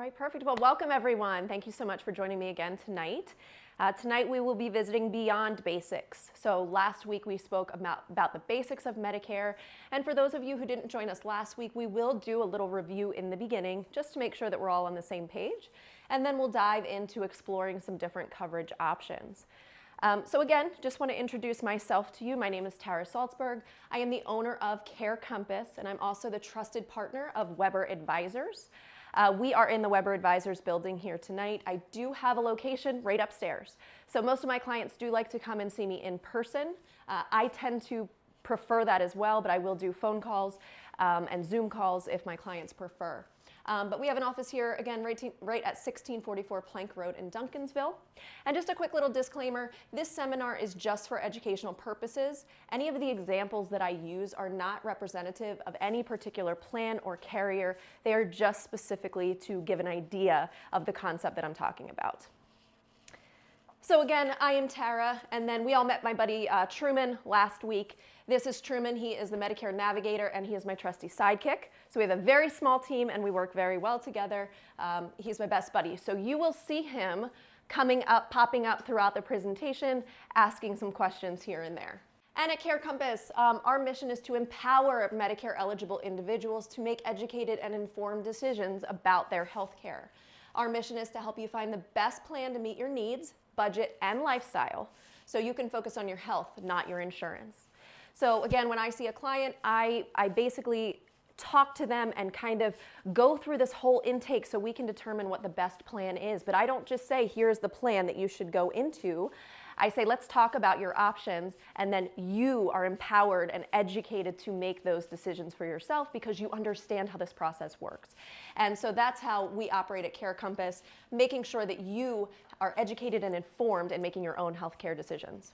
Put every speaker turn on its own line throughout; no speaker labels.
right, perfect. Well, welcome everyone. Thank you so much for joining me again tonight. Tonight we will be visiting Beyond Basics. So last week we spoke about the basics of Medicare. And for those of you who didn't join us last week, we will do a little review in the beginning just to make sure that we're all on the same page. And then we'll dive into exploring some different coverage options. So again, just want to introduce myself to you. My name is Tara Salzberg. I am the owner of Care Compass, and I'm also the trusted partner of Weber Advisors. We are in the Weber Advisors building here tonight. I do have a location right upstairs. So most of my clients do like to come and see me in person. I tend to prefer that as well, but I will do phone calls and Zoom calls if my clients prefer. But we have an office here, again, right at 1644 Plank Road in Duncansville. And just a quick little disclaimer, this seminar is just for educational purposes. Any of the examples that I use are not representative of any particular plan or carrier. They are just specifically to give an idea of the concept that I'm talking about. So again, I am Tara, and then we all met my buddy Truman last week. This is Truman. He is the Medicare navigator, and he is my trusty sidekick. So we have a very small team, and we work very well together. He's my best buddy. So you will see him coming up, popping up throughout the presentation, asking some questions here and there. And at Care Compass, our mission is to empower Medicare-eligible individuals to make educated and informed decisions about their health care. Our mission is to help you find the best plan to meet your needs, budget, and lifestyle, so you can focus on your health, not your insurance. So again, when I see a client, I basically talk to them and kind of go through this whole intake so we can determine what the best plan is. But I don't just say, here's the plan that you should go into. I say, let's talk about your options, and then you are empowered and educated to make those decisions for yourself because you understand how this process works. And so that's how we operate at Care Compass, making sure that you are educated and informed in making your own healthcare decisions.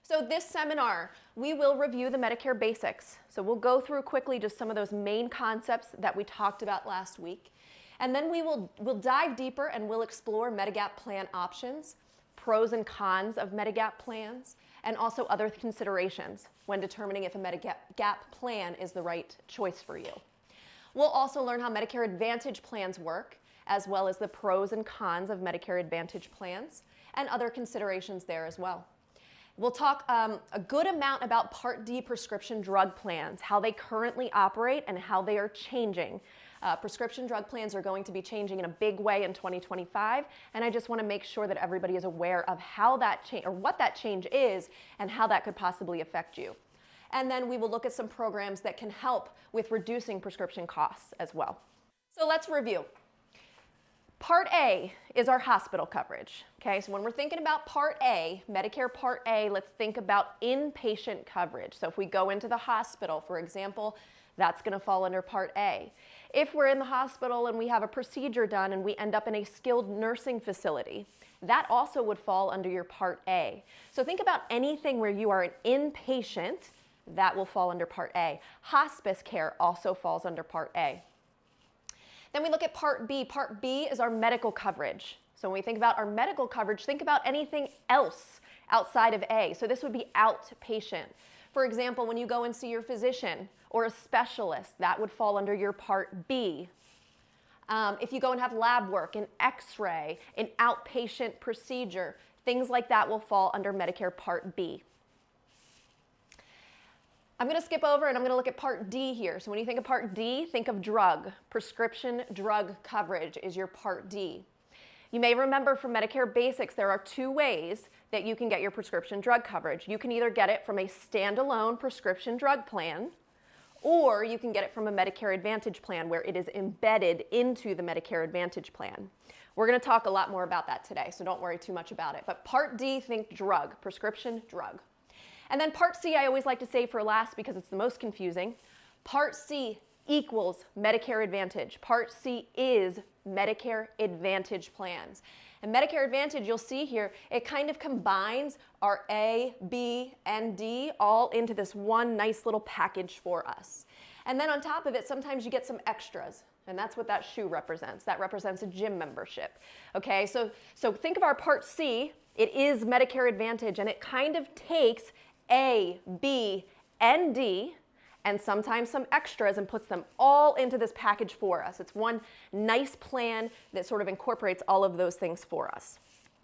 So this seminar, we will review the Medicare basics. So we'll go through quickly just some of those main concepts that we talked about last week. And then we'll dive deeper and we'll explore Medigap plan options, pros and cons of Medigap plans, and also other considerations when determining if a Medigap plan is the right choice for you. We'll also learn how Medicare Advantage plans work, as well as the pros and cons of Medicare Advantage plans, and other considerations there as well. We'll talk a good amount about Part D prescription drug plans, how they currently operate and how they are changing. Prescription drug plans are going to be changing in a big way in 2025, and I just want to make sure that everybody is aware of how that change, or what that change is, and how that could possibly affect you. And then we will look at some programs that can help with reducing prescription costs as well. So let's review. Part A is our hospital coverage. Okay, so when we're thinking about Part A, Medicare Part A, let's think about inpatient coverage. So if we go into the hospital, for example, that's going to fall under Part A. If we're in the hospital and we have a procedure done and we end up in a skilled nursing facility, that also would fall under your Part A. So think about anything where you are an inpatient, that will fall under Part A. Hospice care also falls under Part A. Then we look at Part B. Part B is our medical coverage. So when we think about our medical coverage, think about anything else outside of A. So this would be outpatient. For example, when you go and see your physician or a specialist, that would fall under your Part B. If you go and have lab work, an x-ray, an outpatient procedure, things like that will fall under Medicare Part B. I'm going to skip over and I'm going to look at Part D here. So when you think of Part D, think of drug. Prescription drug coverage is your Part D. You may remember from Medicare Basics, there are two ways that you can get your prescription drug coverage. You can either get it from a standalone prescription drug plan, or you can get it from a Medicare Advantage plan where it is embedded into the Medicare Advantage plan. We're going to talk a lot more about that today, so don't worry too much about it. But Part D, think drug, prescription drug. And then Part C, I always like to say for last because it's the most confusing. Part C equals Medicare Advantage. Part C is Medicare Advantage plans. And Medicare Advantage, you'll see here, it kind of combines our A, B, and D all into this one nice little package for us. And then on top of it, sometimes you get some extras. And that's what that shoe represents. That represents a gym membership. Okay, so think of our Part C. It is Medicare Advantage, and it kind of takes A, B, and D and sometimes some extras and puts them all into this package for us. It's one nice plan that sort of incorporates all of those things for us.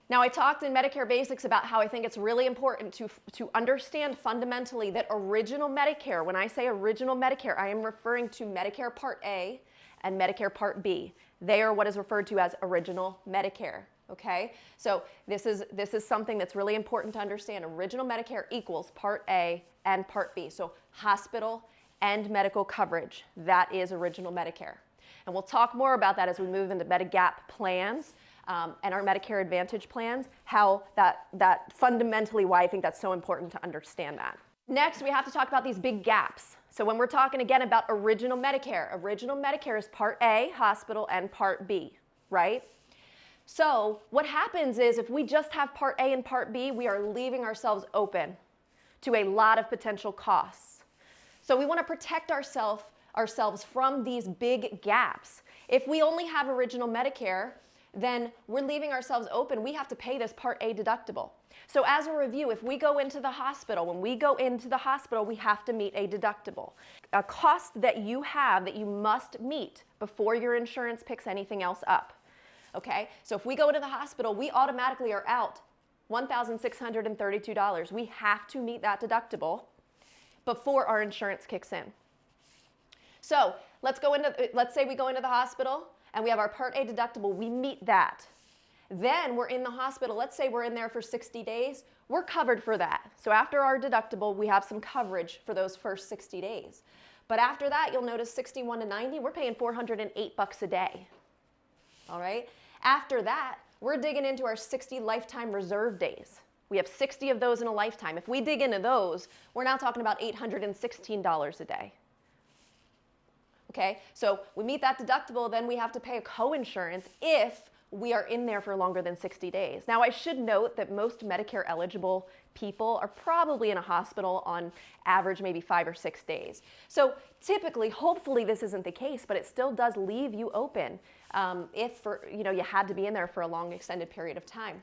Now, I talked in Medicare Basics about how I think it's really important to understand fundamentally that original Medicare, when I say original Medicare, I am referring to Medicare Part A and Medicare Part B. They are what is referred to as original Medicare, okay? So this is something that's really important to understand. Original Medicare equals Part A and Part B. So hospital and medical coverage, that is original Medicare. And we'll talk more about that as we move into Medigap plans. And our Medicare Advantage plans, how that fundamentally why I think that's so important to understand that. Next, we have to talk about these big gaps. So when we're talking again about original Medicare is Part A, hospital, and Part B, right? So what happens is if we just have Part A and Part B, we are leaving ourselves open to a lot of potential costs. So we want to protect ourselves from these big gaps. If we only have original Medicare, then we're leaving ourselves open. We have to pay this Part A deductible. So as a review, if we go into the hospital, when we go into the hospital, we have to meet a deductible. A cost that you have that you must meet before your insurance picks anything else up. Okay? So if we go into the hospital, we automatically are out $1,632. We have to meet that deductible before our insurance kicks in. So let's say we go into the hospital and we have our Part A deductible, we meet that. Then we're in the hospital, let's say we're in there for 60 days, we're covered for that. So after our deductible, we have some coverage for those first 60 days. But after that, you'll notice 61 to 90, we're paying $408 a day. All right? After that, we're digging into our 60 lifetime reserve days. We have 60 of those in a lifetime. If we dig into those, we're now talking about $816 a day. Okay, so we meet that deductible, then we have to pay a co-insurance if we are in there for longer than 60 days. Now, I should note that most Medicare eligible people are probably in a hospital on average maybe 5 or 6 days. So typically, hopefully this isn't the case, but it still does leave you open if you had to be in there for a long extended period of time.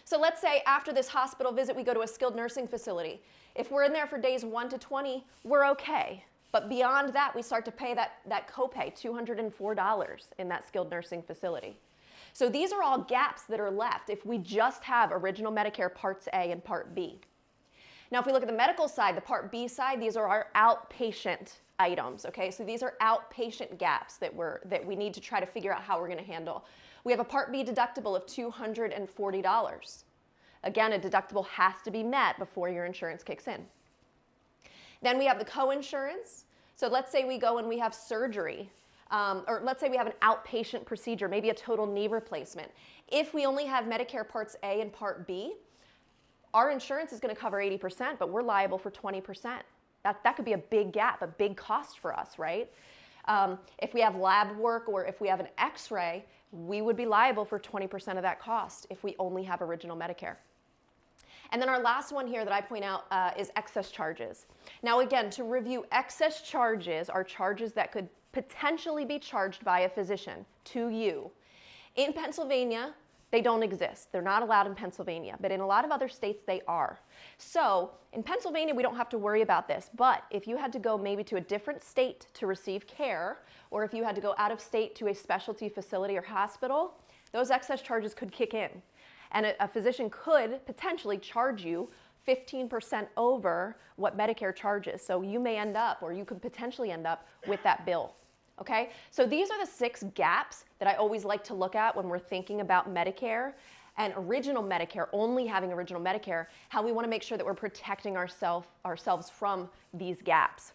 So let's say after this hospital visit, we go to a skilled nursing facility. If we're in there for days 1 to 20, we're okay. But beyond that, we start to pay that copay, $204 in that skilled nursing facility. So these are all gaps that are left if we just have original Medicare Parts A and Part B. Now, if we look at the medical side, the Part B side, these are our outpatient items, okay? So these are outpatient gaps that we need to try to figure out how we're gonna handle. We have a Part B deductible of $240. Again, a deductible has to be met before your insurance kicks in. Then we have the co-insurance. So let's say we go and we have surgery, or let's say we have an outpatient procedure, maybe a total knee replacement. If we only have Medicare Parts A and Part B, our insurance is going to cover 80%, but we're liable for 20%. That could be a big gap, a big cost for us, right? If we have lab work or if we have an x-ray, we would be liable for 20% of that cost if we only have original Medicare. And then our last one here that I point out is excess charges. Now again, to review, excess charges are charges that could potentially be charged by a physician to you. In Pennsylvania, they don't exist. They're not allowed in Pennsylvania, but in a lot of other states they are. So in Pennsylvania, we don't have to worry about this, but if you had to go maybe to a different state to receive care, or if you had to go out of state to a specialty facility or hospital, those excess charges could kick in. And a physician could potentially charge you 15% over what Medicare charges. So you may end up, or you could potentially end up with that bill. Okay? So these are the 6 gaps that I always like to look at when we're thinking about Medicare and original Medicare, only having original Medicare, how we want to make sure that we're protecting ourselves from these gaps.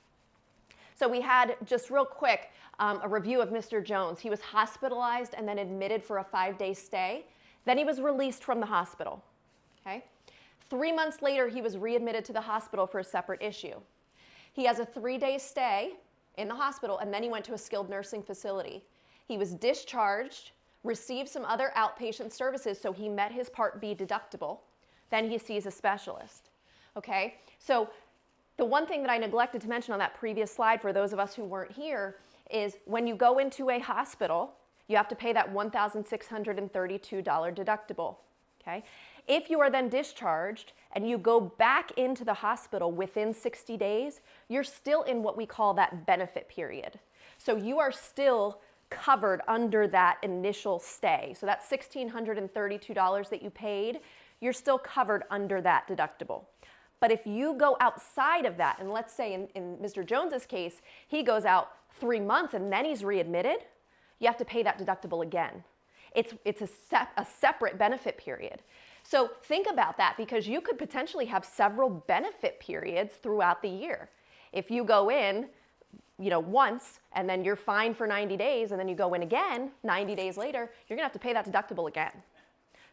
So we had, just real quick, a review of Mr. Jones. He was hospitalized and then admitted for a 5-day stay. Then he was released from the hospital, okay? 3 months later, he was readmitted to the hospital for a separate issue. He has a 3-day stay in the hospital, and then he went to a skilled nursing facility. He was discharged, received some other outpatient services, so he met his Part B deductible. Then he sees a specialist, okay? So the one thing that I neglected to mention on that previous slide for those of us who weren't here is when you go into a hospital, you have to pay that $1,632 deductible, okay? If you are then discharged and you go back into the hospital within 60 days, you're still in what we call that benefit period. So you are still covered under that initial stay. So that $1,632 that you paid, you're still covered under that deductible. But if you go outside of that, and let's say in Mr. Jones's case, he goes out 3 months and then he's readmitted, you have to pay that deductible again. It's a separate benefit period. So think about that, because you could potentially have several benefit periods throughout the year. If you go in, once, and then you're fine for 90 days, and then you go in again 90 days later, you're gonna have to pay that deductible again.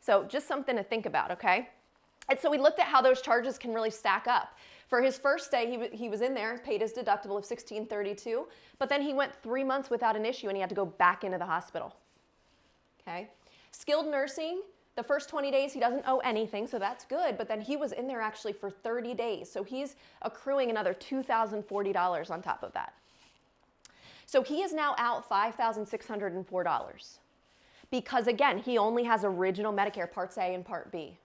So just something to think about, okay? And so we looked at how those charges can really stack up. For his first stay, he was in there, paid his deductible of $1,632, but then he went 3 months without an issue and he had to go back into the hospital, okay? Skilled nursing, the first 20 days he doesn't owe anything, so that's good, but then he was in there actually for 30 days, so he's accruing another $2,040 on top of that. So he is now out $5,604 because, again, he only has original Medicare Parts A and Part B.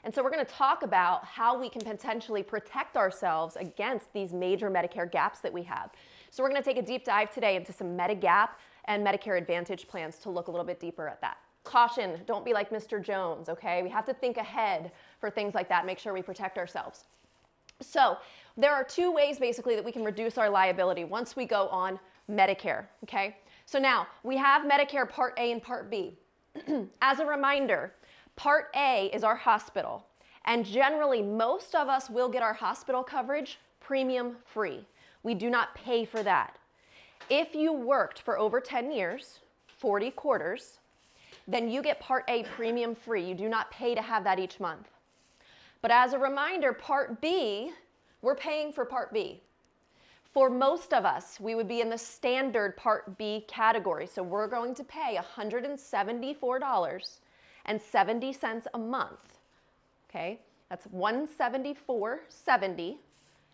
And so we're going to talk about how we can potentially protect ourselves against these major Medicare gaps that we have. So we're going to take a deep dive today into some Medigap and Medicare Advantage plans to look a little bit deeper at that. Caution, don't be like Mr. Jones, okay? We have to think ahead for things like that, make sure we protect ourselves. So there are 2 ways basically that we can reduce our liability once we go on Medicare, okay? So now we have Medicare Part A and Part B. As a reminder, Part A is our hospital, and generally most of us will get our hospital coverage premium free. We do not pay for that. If you worked for over 10 years, 40 quarters, then you get Part A premium free. You do not pay to have that each month. But as a reminder, Part B, we're paying for Part B. For most of us, we would be in the standard Part B category. So we're going to pay $174.70 a month. Okay, that's $174.70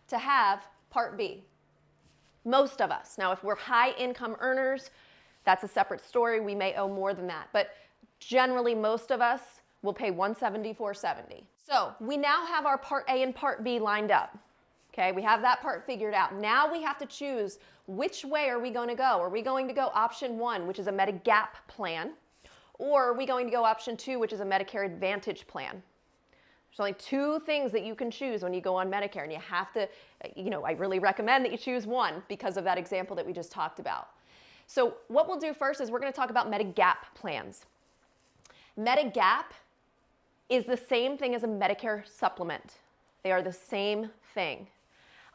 to have Part B. Most of us. Now, if we're high income earners, that's a separate story. We may owe more than that. But generally, most of us will pay $174.70. So we now have our Part A and Part B lined up. Okay, we have that part figured out. Now we have to choose which way are we going to go. Are we going to go option 1, which is a Medigap plan, or are we going to go option 2, which is a Medicare Advantage plan? There's only 2 things that you can choose when you go on Medicare, and you have to, I really recommend that you choose one because of that example that we just talked about. So what we'll do first is we're going to talk about Medigap plans. Medigap is the same thing as a Medicare supplement. They are the same thing.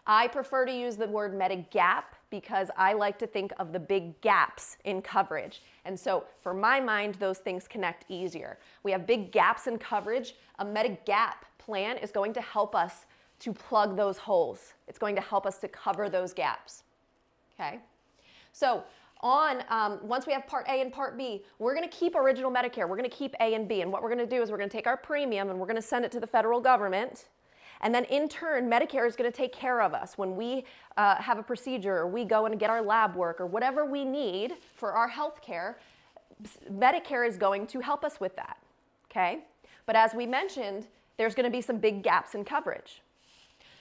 I prefer to use the word Medigap because I like to think of the big gaps in coverage. And so for my mind, those things connect easier. We have big gaps in coverage. A Medigap plan is going to help us to plug those holes. It's going to help us to cover those gaps. Okay? So once we have Part A and Part B, we're going to keep original Medicare. We're going to keep A and B. And what we're going to do is we're going to take our premium and we're going to send it to the federal government. And then in turn, Medicare is going to take care of us when we have a procedure, or we go and get our lab work, or whatever we need for our health care. Medicare is going to help us with that, okay? But as we mentioned, there's going to be some big gaps in coverage.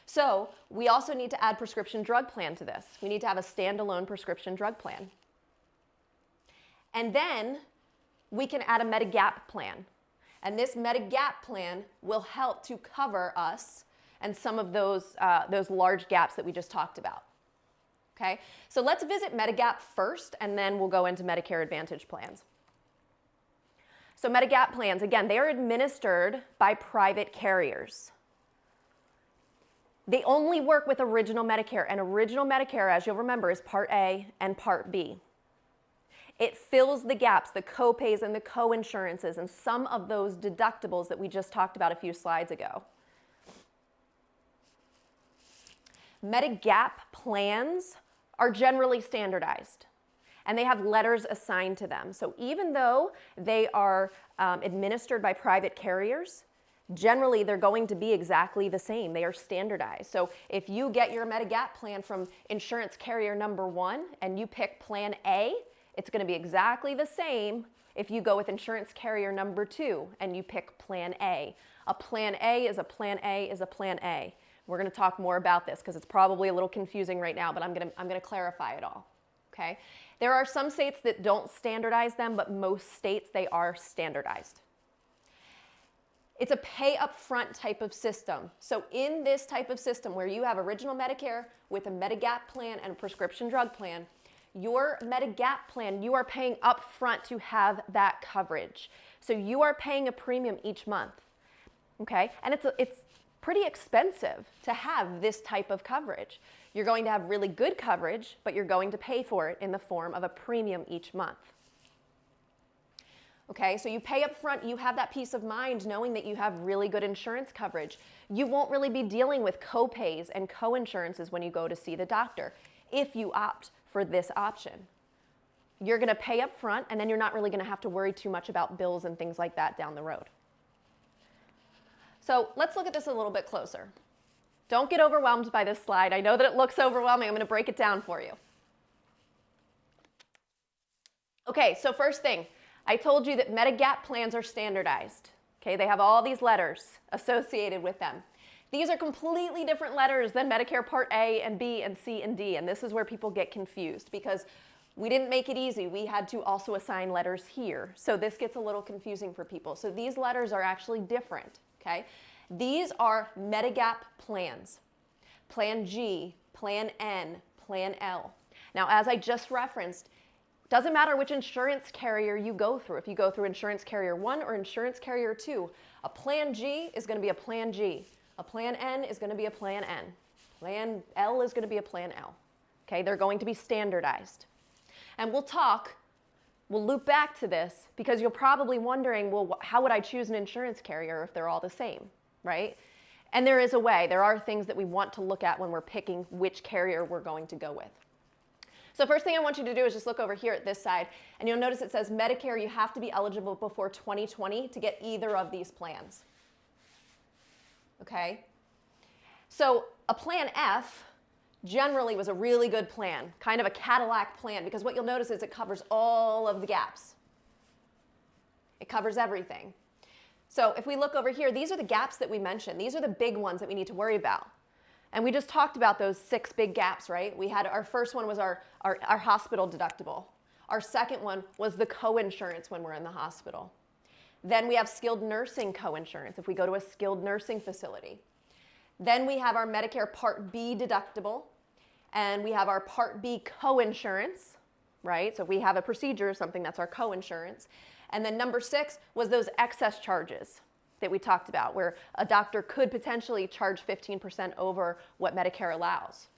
So we also need to add prescription drug plan to this. We need to have a standalone prescription drug plan. And then we can add a Medigap plan. And this Medigap plan will help to cover us and some of those large gaps that we just talked about. Okay, so let's visit Medigap first, and then we'll go into Medicare Advantage plans. So Medigap plans, again, they are administered by private carriers. They only work with original Medicare, and original Medicare, as you'll remember, is Part A and Part B. It fills the gaps, the co-pays and the co-insurances, and some of those deductibles that we just talked about a few slides ago. Medigap plans are generally standardized, and they have letters assigned to them. So even though they are administered by private carriers, generally they're going to be exactly the same. They are standardized. So if you get your Medigap plan from insurance carrier number 1 and you pick plan A, It's going to be exactly the same if you go with insurance carrier number 2 and you pick Plan A. A Plan A is a Plan A is a Plan A. We're going to talk more about this because it's probably a little confusing right now, but I'm going to clarify it all. Okay? There are some states that don't standardize them, but most states, they are standardized. It's a pay up front type of system. So in this type of system where you have original Medicare with a Medigap plan and a prescription drug plan, your Medigap plan, you are paying up front to have that coverage. So you are paying a premium each month. Okay? And it's pretty expensive to have this type of coverage. You're going to have really good coverage, but you're going to pay for it in the form of a premium each month. Okay, so you pay up front, you have that peace of mind knowing that you have really good insurance coverage. You won't really be dealing with co-pays and co-insurances when you go to see the doctor if you opt for this option. You're going to pay up front, and then you're not really going to have to worry too much about bills and things like that down the road. So let's look at this a little bit closer. Don't get overwhelmed by this slide. I know that it looks overwhelming. I'm going to break it down for you. Okay, so first thing, I told you that Medigap plans are standardized. Okay, they have all these letters associated with them. These are completely different letters than Medicare Part A and B and C and D, and this is where people get confused because we didn't make it easy. We had to also assign letters here, so this gets a little confusing for people. So these letters are actually different, okay? These are Medigap plans. Plan G, Plan N, Plan L. Now, as I just referenced, doesn't matter which insurance carrier you go through. If you go through insurance carrier 1 or insurance carrier 2, a Plan G is going to be a Plan G. A Plan N is going to be a Plan N. Plan L is going to be a Plan L. Okay, they're going to be standardized. And we'll loop back to this because you're probably wondering, well, how would I choose an insurance carrier if they're all the same, right? And there is a way. There are things that we want to look at when we're picking which carrier we're going to go with. So first thing I want you to do is just look over here at this side, and you'll notice it says Medicare, you have to be eligible before 2020 to get either of these plans. Okay? So a Plan F generally was a really good plan, kind of a Cadillac plan, because what you'll notice is it covers all of the gaps. It covers everything. So if we look over here, these are the gaps that we mentioned. These are the big ones that we need to worry about. And we just talked about those 6 big gaps, right? We had our first one was our hospital deductible. Our second one was the co-insurance when we're in the hospital. Then we have skilled nursing co-insurance if we go to a skilled nursing facility. Then we have our Medicare Part B deductible, and we have our Part B co-insurance, right? So if we have a procedure or something, that's our co-insurance. And then number 6 was those excess charges that we talked about, where a doctor could potentially charge 15% over what Medicare allows.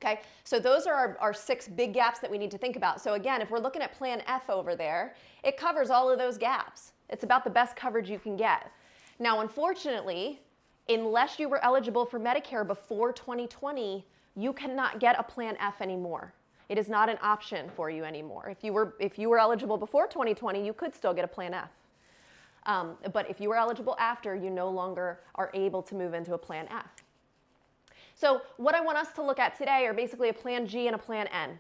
Okay, so those are our 6 big gaps that we need to think about. So again, if we're looking at Plan F over there, it covers all of those gaps. It's about the best coverage you can get. Now, unfortunately, unless you were eligible for Medicare before 2020, you cannot get a Plan F anymore. It is not an option for you anymore. If you were eligible before 2020, you could still get a Plan F. But if you were eligible after, you no longer are able to move into a Plan F. So what I want us to look at today are basically a Plan G and a Plan N.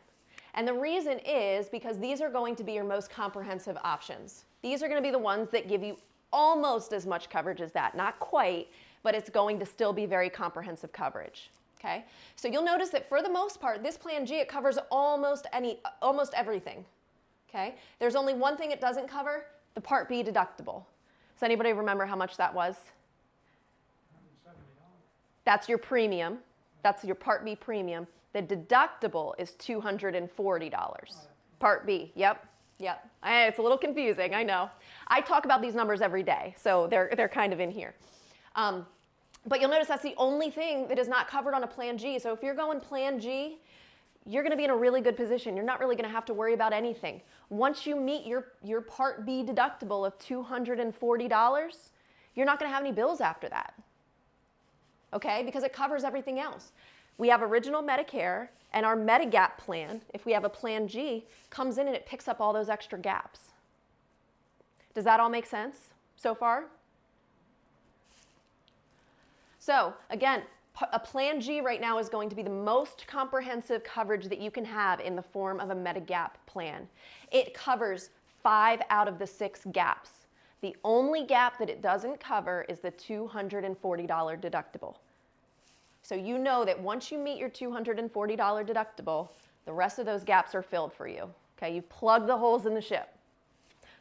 And the reason is because these are going to be your most comprehensive options. These are going to be the ones that give you almost as much coverage as that. Not quite, but it's going to still be very comprehensive coverage. Okay? So you'll notice that for the most part, this Plan G, it covers almost everything. Okay? There's only one thing it doesn't cover, the Part B deductible. Does anybody remember how much that was? $170. That's your premium. That's your Part B premium. The deductible is $240. Part B, yep. It's a little confusing, I know. I talk about these numbers every day, so they're kind of in here. But you'll notice that's the only thing that is not covered on a Plan G. So if you're going Plan G, you're going to be in a really good position. You're not really going to have to worry about anything. Once you meet your Part B deductible of $240, you're not going to have any bills after that. Okay? Because it covers everything else. We have original Medicare, and our Medigap plan, if we have a Plan G, comes in and it picks up all those extra gaps. Does that all make sense so far? So again, A Plan G right now is going to be the most comprehensive coverage that you can have in the form of a Medigap plan. It covers 5 out of the 6 gaps. The only gap that it doesn't cover is the $240 deductible. So you know that once you meet your $240 deductible, the rest of those gaps are filled for you. Okay, you've plugged the holes in the ship.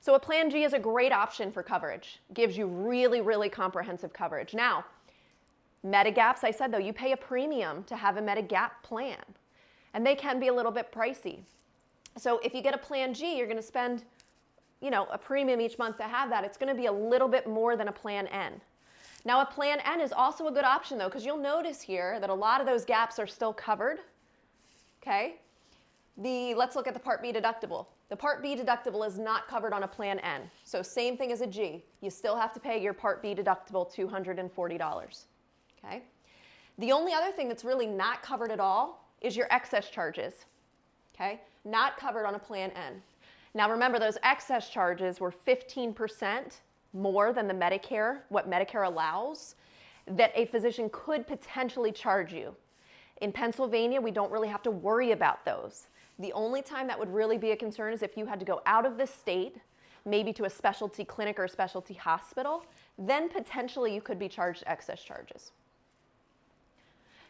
So a Plan G is a great option for coverage. It gives you really, really comprehensive coverage. Now, Medigaps, I said though, you pay a premium to have a Medigap plan, and they can be a little bit pricey. So if you get a Plan G, you're going to spend, a premium each month to have that. It's going to be a little bit more than a Plan N. Now, a Plan N is also a good option though, because you'll notice here that a lot of those gaps are still covered. Okay? Let's look at the Part B deductible. The Part B deductible is not covered on a Plan N. So same thing as a G. You still have to pay your Part B deductible $240. Okay? The only other thing that's really not covered at all is your excess charges. Okay? Not covered on a Plan N. Now remember, those excess charges were 15% more than the Medicare, what Medicare allows, that a physician could potentially charge you. In Pennsylvania, we don't really have to worry about those. The only time that would really be a concern is if you had to go out of the state, maybe to a specialty clinic or a specialty hospital, then potentially you could be charged excess charges.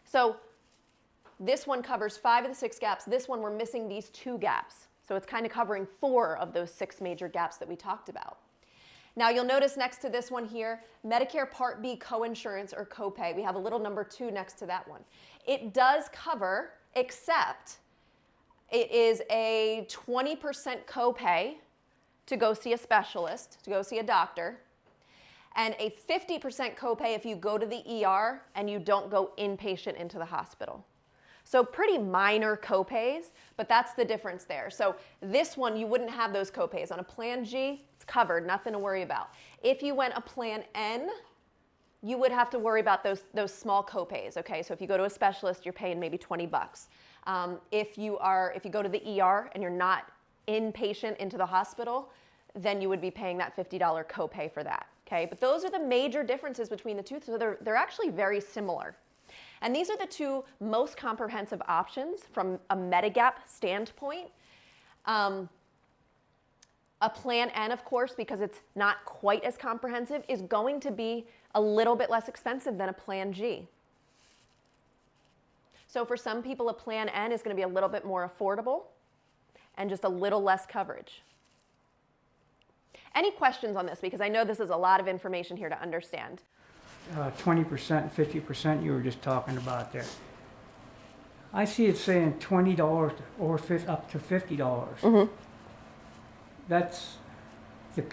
So this one covers 5 of the 6 gaps. This one, we're missing these 2 gaps. So it's kind of covering 4 of those 6 major gaps that we talked about. Now you'll notice next to this one here, Medicare Part B coinsurance or copay. We have a little number 2 next to that one. It does cover, except it is a 20% copay to go see a specialist, to go see a doctor, and a 50% copay if you go to the ER and you don't go inpatient into the hospital. So pretty minor copays, but that's the difference there. So this one, you wouldn't have those copays. On a Plan G, it's covered, nothing to worry about. If you went a Plan N, you would have to worry about those small copays, okay? So if you go to a specialist, you're paying maybe $20. If you go to the ER and you're not inpatient into the hospital, then you would be paying that $50 copay for that, okay? But those are the major differences between the two, so they're actually very similar. And these are the 2 most comprehensive options from a Medigap standpoint. A Plan N, of course, because it's not quite as comprehensive, is going to be a little bit less expensive than a Plan G. So for some people, a Plan N is going to be a little bit more affordable and just a little less coverage. Any questions on this? Because I know this is a lot of information here to understand.
20% and 50% you were just talking about there. I see it saying $20 or up to $50. Mm-hmm. That's the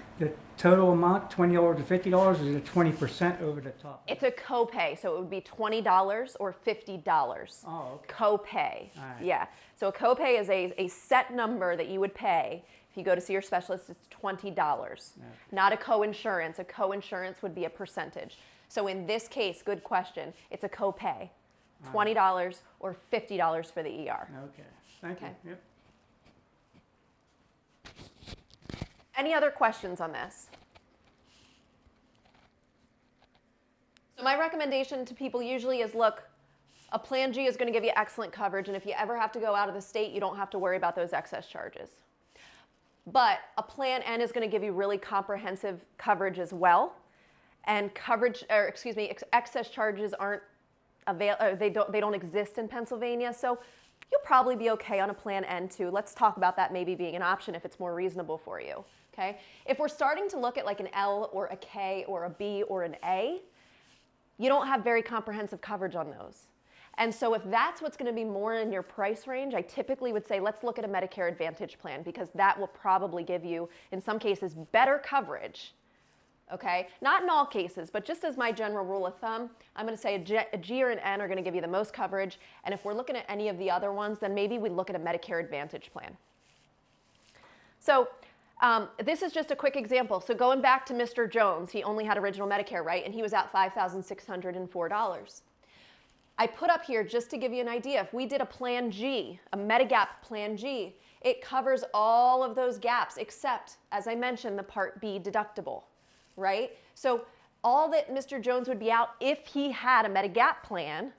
total amount, $20 to $50, is it 20% over the top?
It's a copay, so it would be $20 or $50.
Oh, okay.
Copay.
Right.
Yeah. So a copay is a set number that you would pay. If you go to see your specialist, it's $20. Okay. Not a coinsurance. A coinsurance would be a percentage. So in this case, good question, it's a copay, $20 or $50 for the ER.
Okay, thank you. Yep.
Any other questions on this? So my recommendation to people usually is, look, a Plan G is going to give you excellent coverage, and if you ever have to go out of the state, you don't have to worry about those excess charges. But a Plan N is going to give you really comprehensive coverage as well. And excess charges aren't they don't exist in Pennsylvania, so you'll probably be okay on a Plan N too. Let's talk about that maybe being an option if it's more reasonable for you. Okay? If we're starting to look at like an L or a K or a B or an A, you don't have very comprehensive coverage on those. And so if that's what's going to be more in your price range, I typically would say let's look at a Medicare Advantage plan, because that will probably give you, in some cases, better coverage. Okay, not in all cases, but just as my general rule of thumb, I'm going to say a G or an N are going to give you the most coverage. And if we're looking at any of the other ones, then maybe we look at a Medicare Advantage plan. So this is just a quick example. So going back to Mr. Jones, he only had original Medicare, right? And he was out $5,604. I put up here just to give you an idea. If we did a Plan G, a Medigap Plan G, it covers all of those gaps except, as I mentioned, the Part B deductible. Right? So All that Mr. Jones would be out if he had a Medigap plan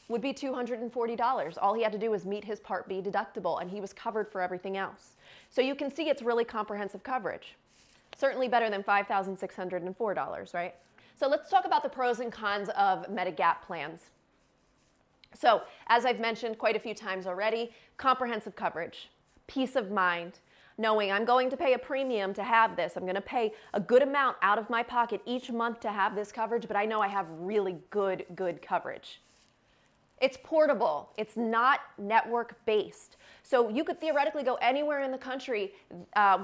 would be $240. All he had to do was meet his Part B deductible, and he was covered for everything else. So you can see it's really comprehensive coverage. Certainly better than $5,604, right? So let's talk about the pros and cons of Medigap plans. So as I've mentioned quite a few times already, comprehensive coverage, peace of mind, knowing I'm going to pay a premium to have this. I'm going to pay a good amount out of my pocket each month to have this coverage, but I know I have really good coverage. It's portable. It's not network-based. So you could theoretically go anywhere in the country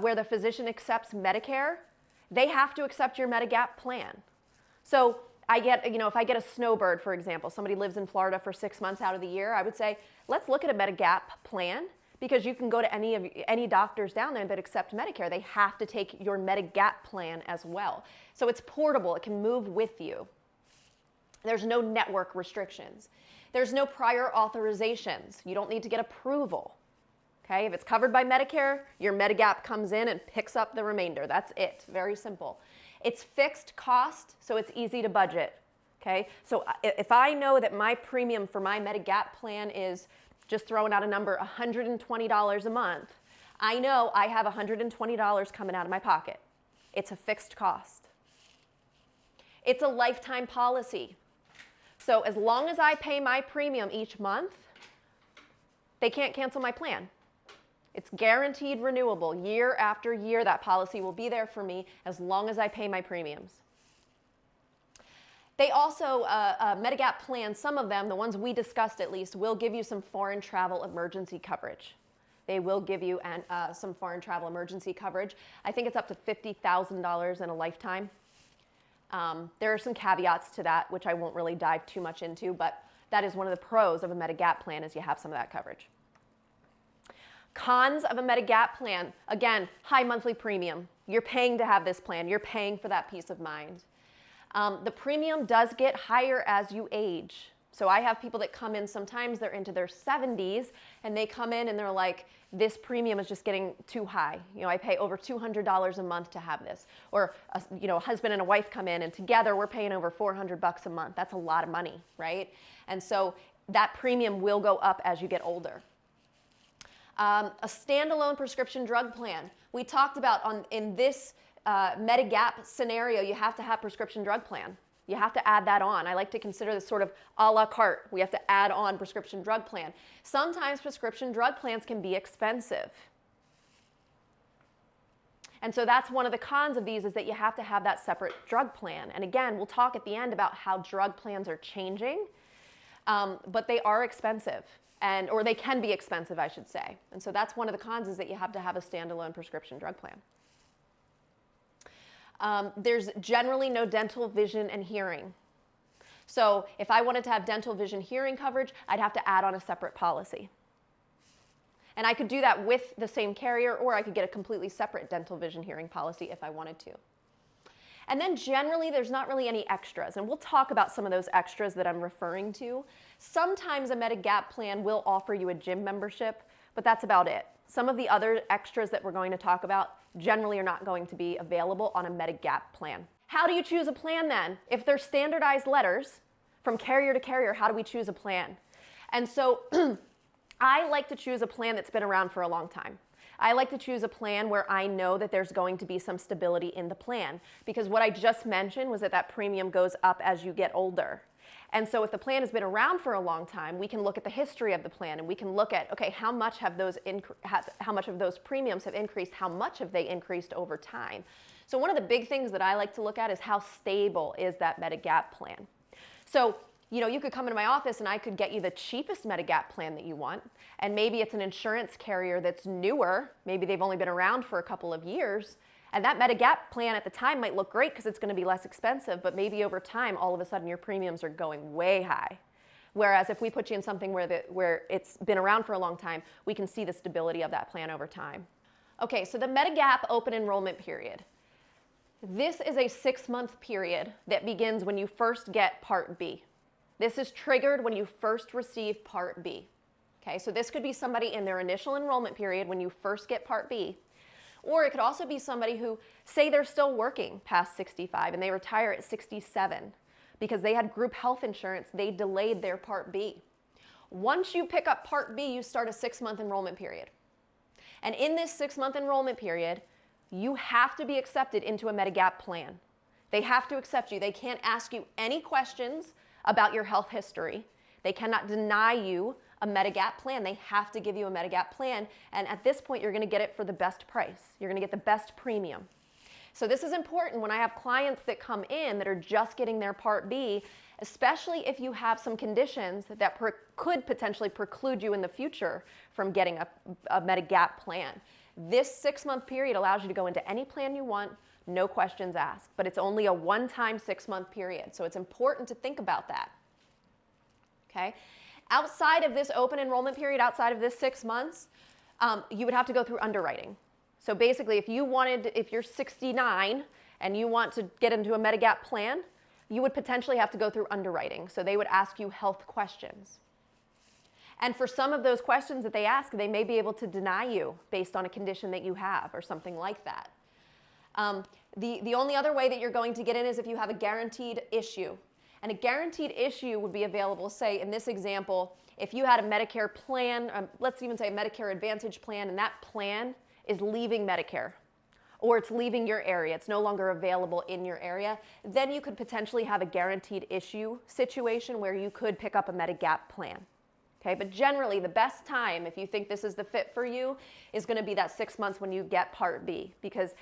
where the physician accepts Medicare. They have to accept your Medigap plan. So I get, if I get a snowbird, for example, somebody lives in Florida for 6 months out of the year, I would say, let's look at a Medigap plan, because you can go to any doctors down there that accept Medicare. They have to take your Medigap plan as well. So it's portable. It can move with you. There's no network restrictions. There's no prior authorizations. You don't need to get approval. Okay? If it's covered by Medicare, your Medigap comes in and picks up the remainder. That's it. Very simple. It's fixed cost, so it's easy to budget. Okay? So if I know that my premium for my Medigap plan is, just throwing out a number, $120 a month, I know I have $120 coming out of my pocket. It's a fixed cost. It's a lifetime policy. So as long as I pay my premium each month, they can't cancel my plan. It's guaranteed renewable. Year after year, that policy will be there for me as long as I pay my premiums. They also, Medigap plans, some of them, the ones we discussed at least, will give you some foreign travel emergency coverage. They will give you some foreign travel emergency coverage. I think it's up to $50,000 in a lifetime. There are some caveats to that, which I won't really dive too much into, but that is one of the pros of a Medigap plan, is you have some of that coverage. Cons of a Medigap plan, again, high monthly premium. You're paying to have this plan. You're paying for that peace of mind. The premium does get higher as you age. So I have people that come in, sometimes they're into their 70s, and they come in and they're like, this premium is just getting too high. I pay over $200 a month to have this. Or a husband and a wife come in, and together we're paying over $400 a month. That's a lot of money, right? And so that premium will go up as you get older. A standalone prescription drug plan. We talked about in this Medigap scenario, you have to have prescription drug plan. You have to add that on. I like to consider this sort of a la carte. We have to add on prescription drug plan. Sometimes prescription drug plans can be expensive. And so that's one of the cons of these, is that you have to have that separate drug plan. And again, we'll talk at the end about how drug plans are changing, but they are expensive. Or they can be expensive, I should say. And so that's one of the cons, is that you have to have a standalone prescription drug plan. There's generally no dental, vision, and hearing. So if I wanted to have dental, vision, hearing coverage, I'd have to add on a separate policy. And I could do that with the same carrier, or I could get a completely separate dental, vision, hearing policy if I wanted to. And then generally, there's not really any extras. And we'll talk about some of those extras that I'm referring to. Sometimes a Medigap plan will offer you a gym membership, but that's about it. Some of the other extras that we're going to talk about generally are not going to be available on a Medigap plan. How do you choose a plan then? If there's standardized letters from carrier to carrier, how do we choose a plan? And so I like to choose a plan that's been around for a long time. I like to choose a plan where I know that there's going to be some stability in the plan, because what I just mentioned was that that premium goes up as you get older. And so if the plan has been around for a long time, we can look at the history of the plan, and we can look at, okay, how much of those premiums have increased, how much have they increased over time. So one of the big things that I like to look at is how stable is that Medigap plan. So you could come into my office and I could get you the cheapest Medigap plan that you want, and maybe it's an insurance carrier that's newer, maybe they've only been around for a couple of years, and that Medigap plan at the time might look great because it's going to be less expensive, but maybe over time, all of a sudden your premiums are going way high. Whereas if we put you in something where it's been around for a long time, we can see the stability of that plan over time. Okay, so the Medigap open enrollment period. This is a 6-month period that begins when you first get Part B. This is triggered when you first receive Part B. Okay, so this could be somebody in their initial enrollment period when you first get Part B, Or it could also be somebody who, say they're still working past 65 and they retire at 67 because they had group health insurance, they delayed their Part B. Once you pick up Part B, you start a 6-month enrollment period. And in this 6-month enrollment period, you have to be accepted into a Medigap plan. They have to accept you. They can't ask you any questions about your health history. They cannot deny you a Medigap plan. They have to give you a Medigap plan. And at this point, you're going to get it for the best price. You're going to get the best premium. So this is important when I have clients that come in that are just getting their Part B, especially if you have some conditions that could potentially preclude you in the future from getting a Medigap plan. This 6-month period allows you to go into any plan you want, no questions asked, but it's only a one-time 6-month period. So it's important to think about that. Okay? Outside of this open enrollment period, outside of this 6 months, you would have to go through underwriting. So basically, if you're 69 and you want to get into a Medigap plan, you would potentially have to go through underwriting. So they would ask you health questions. And for some of those questions that they ask, they may be able to deny you based on a condition that you have or something like that. The only other way that you're going to get in is if you have a guaranteed issue. And a guaranteed issue would be available, say in this example, if you had a Medicare plan, let's even say a Medicare Advantage plan, and that plan is leaving Medicare, or it's leaving your area, it's no longer available in your area, then you could potentially have a guaranteed issue situation where you could pick up a Medigap plan. Okay, but generally the best time, if you think this is the fit for you, is going to be that 6 months when you get Part B, because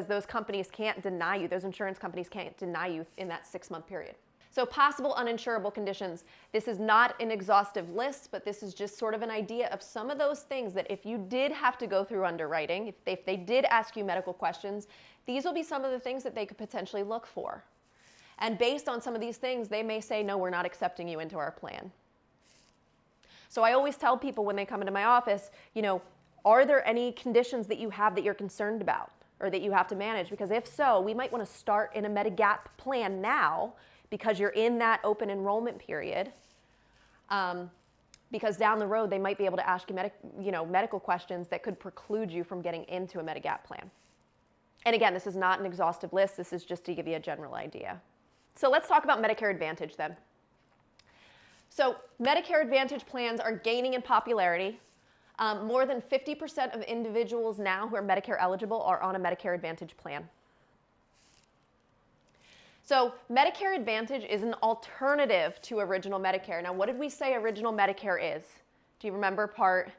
those companies can't deny you, those insurance companies can't deny you in that 6-month period. So possible uninsurable conditions. This is not an exhaustive list, but this is just sort of an idea of some of those things that if you did have to go through underwriting, if they did ask you medical questions, these will be some of the things that they could potentially look for. And based on some of these things, they may say, no, we're not accepting you into our plan. So I always tell people when they come into my office, are there any conditions that you have that you're concerned about or that you have to manage? Because if so, we might want to start in a Medigap plan now because you're in that open enrollment period. Because down the road, they might be able to ask you medical questions that could preclude you from getting into a Medigap plan. And again, this is not an exhaustive list. This is just to give you a general idea. So let's talk about Medicare Advantage then. So Medicare Advantage plans are gaining in popularity. More than 50% of individuals now who are Medicare eligible are on a Medicare Advantage plan. So Medicare Advantage is an alternative to Original Medicare. Now, what did we say Original Medicare is? Do you remember Part